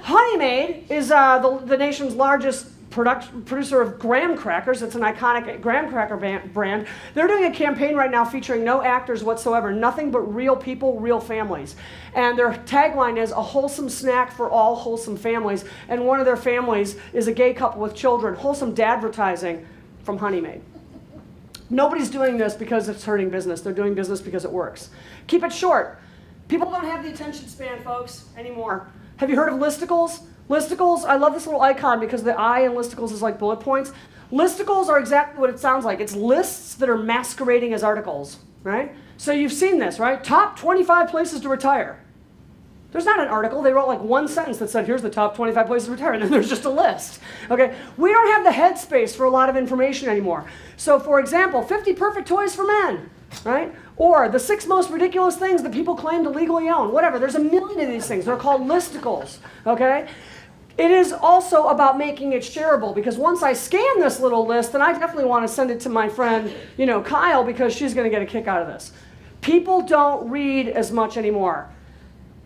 Honey Maid is the nation's largest producer of graham crackers. It's an iconic graham cracker brand. They're doing a campaign right now featuring no actors whatsoever, nothing but real people, real families. And their tagline is "a wholesome snack for all wholesome families." And one of their families is a gay couple with children. Wholesome dadvertising from Honey Maid. Nobody's doing this because it's hurting business. They're doing business because it works. Keep it short. People don't have the attention span, folks, anymore. Have you heard of listicles? Listicles, I love this little icon because the I in listicles is like bullet points. Listicles are exactly what it sounds like. It's lists that are masquerading as articles, right? So you've seen this, right? Top 25 places to retire. There's not an article. They wrote like one sentence that said, "Here's the top 25 places to retire," and then there's just a list. Okay? We don't have the headspace for a lot of information anymore. So for example, 50 perfect toys for men, right? Or the 6 most ridiculous things that people claim to legally own. Whatever. There's a million of these things. They're called listicles. Okay? It is also about making it shareable, because once I scan this little list, then I definitely want to send it to my friend, Kyle, because she's going to get a kick out of this. People don't read as much anymore.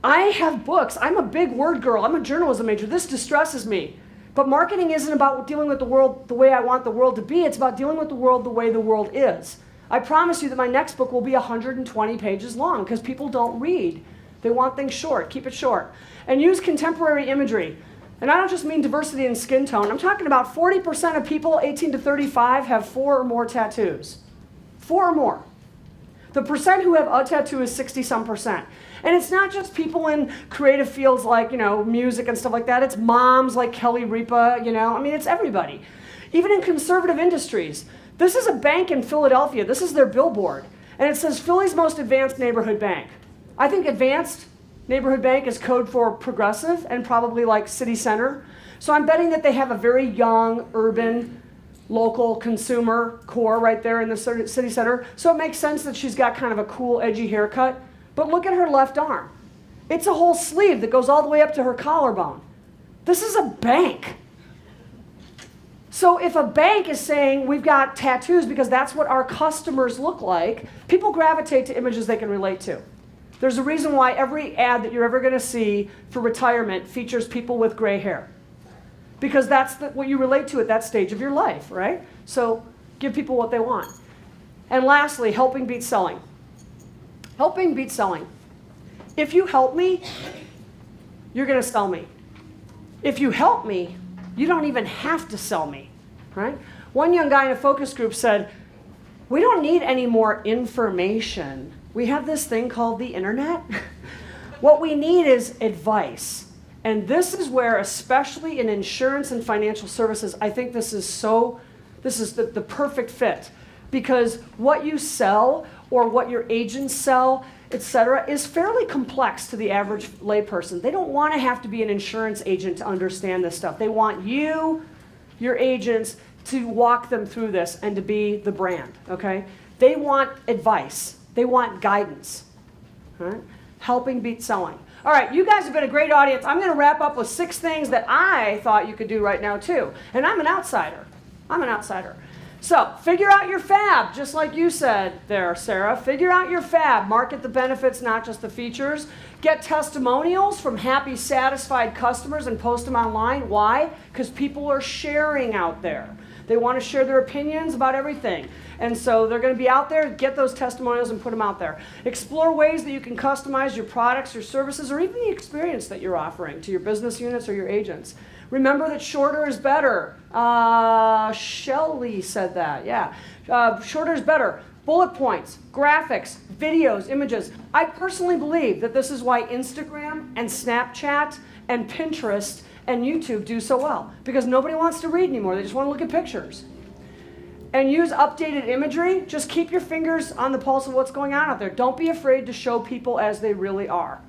I have books. I'm a big word girl. I'm a journalism major. This distresses me. But marketing isn't about dealing with the world the way I want the world to be. It's about dealing with the world the way the world is. I promise you that my next book will be 120 pages long, because people don't read. They want things short. Keep it short. And use contemporary imagery. And I don't just mean diversity in skin tone. I'm talking about 40% of people 18 to 35 have 4 or more tattoos. 4 or more. The percent who have a tattoo is 60-some%. And it's not just people in creative fields like, music and stuff like that. It's moms like Kelly Ripa, it's everybody. Even in conservative industries. This is a bank in Philadelphia. This is their billboard. And it says Philly's most advanced neighborhood bank. I think advanced neighborhood bank is code for progressive and probably like city center. So I'm betting that they have a very young, urban, local consumer core right there in the city center. So it makes sense that she's got kind of a cool, edgy haircut. But look at her left arm. It's a whole sleeve that goes all the way up to her collarbone. This is a bank. So if a bank is saying we've got tattoos because that's what our customers look like, people gravitate to images they can relate to. There's a reason why every ad that you're ever going to see for retirement features people with gray hair. Because that's what you relate to at that stage of your life, right? So give people what they want. And lastly, helping beats selling. Helping beats selling. If you help me, you're going to sell me. If you help me, you don't even have to sell me, right? One young guy in a focus group said, "We don't need any more information. We have this thing called the internet. What we need is advice." And this is where, especially in insurance and financial services, I think this is the perfect fit. Because what you sell or what your agents sell, etc., is fairly complex to the average layperson. They don't want to have to be an insurance agent to understand this stuff. They want you, your agents, to walk them through this and to be the brand, okay? They want advice. They want guidance. All right? Helping beat selling. All right, you guys have been a great audience. I'm going to wrap up with 6 things that I thought you could do right now, too. And I'm an outsider. I'm an outsider. So figure out your FAB, just like you said there, Sarah. Figure out your FAB. Market the benefits, not just the features. Get testimonials from happy, satisfied customers and post them online. Why? Because people are sharing out there. They want to share their opinions about everything. And so they're going to be out there. Get those testimonials and put them out there. Explore ways that you can customize your products, your services, or even the experience that you're offering to your business units or your agents. Remember that shorter is better. Shelley said that, yeah. Shorter is better. Bullet points, graphics, videos, images. I personally believe that this is why Instagram and Snapchat and Pinterest and YouTube do so well? Because nobody wants to read anymore. They just want to look at pictures. And use updated imagery. Just keep your fingers on the pulse of what's going on out there. Don't be afraid to show people as they really are.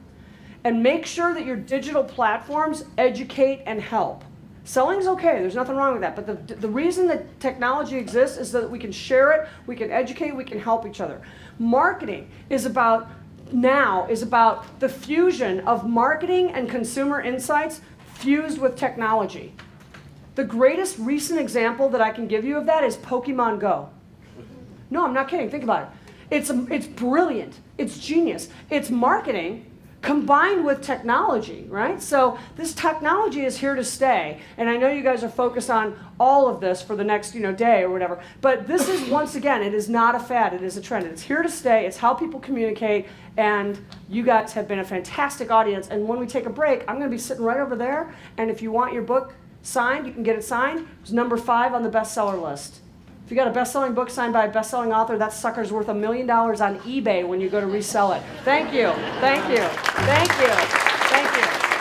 And make sure that your digital platforms educate and help. Selling's okay, there's nothing wrong with that, but the reason that technology exists is so that we can share it, we can educate, we can help each other. Marketing is about the fusion of marketing and consumer insights fused with technology. The greatest recent example that I can give you of that is Pokemon Go. No, I'm not kidding, think about it. It's brilliant, it's genius. It's marketing combined with technology, right? So this technology is here to stay, and I know you guys are focused on all of this for the next day or whatever, but this is, once again, it is not a fad, it is a trend. It's here to stay, it's how people communicate, and you guys have been a fantastic audience, and when we take a break, I'm going to be sitting right over there, and if you want your book signed, you can get it signed. It's number 5 on the bestseller list. If you got a best-selling book signed by a best-selling author, that sucker's worth $1 million on eBay when you go to resell it. Thank you. Thank you. Thank you. Thank you.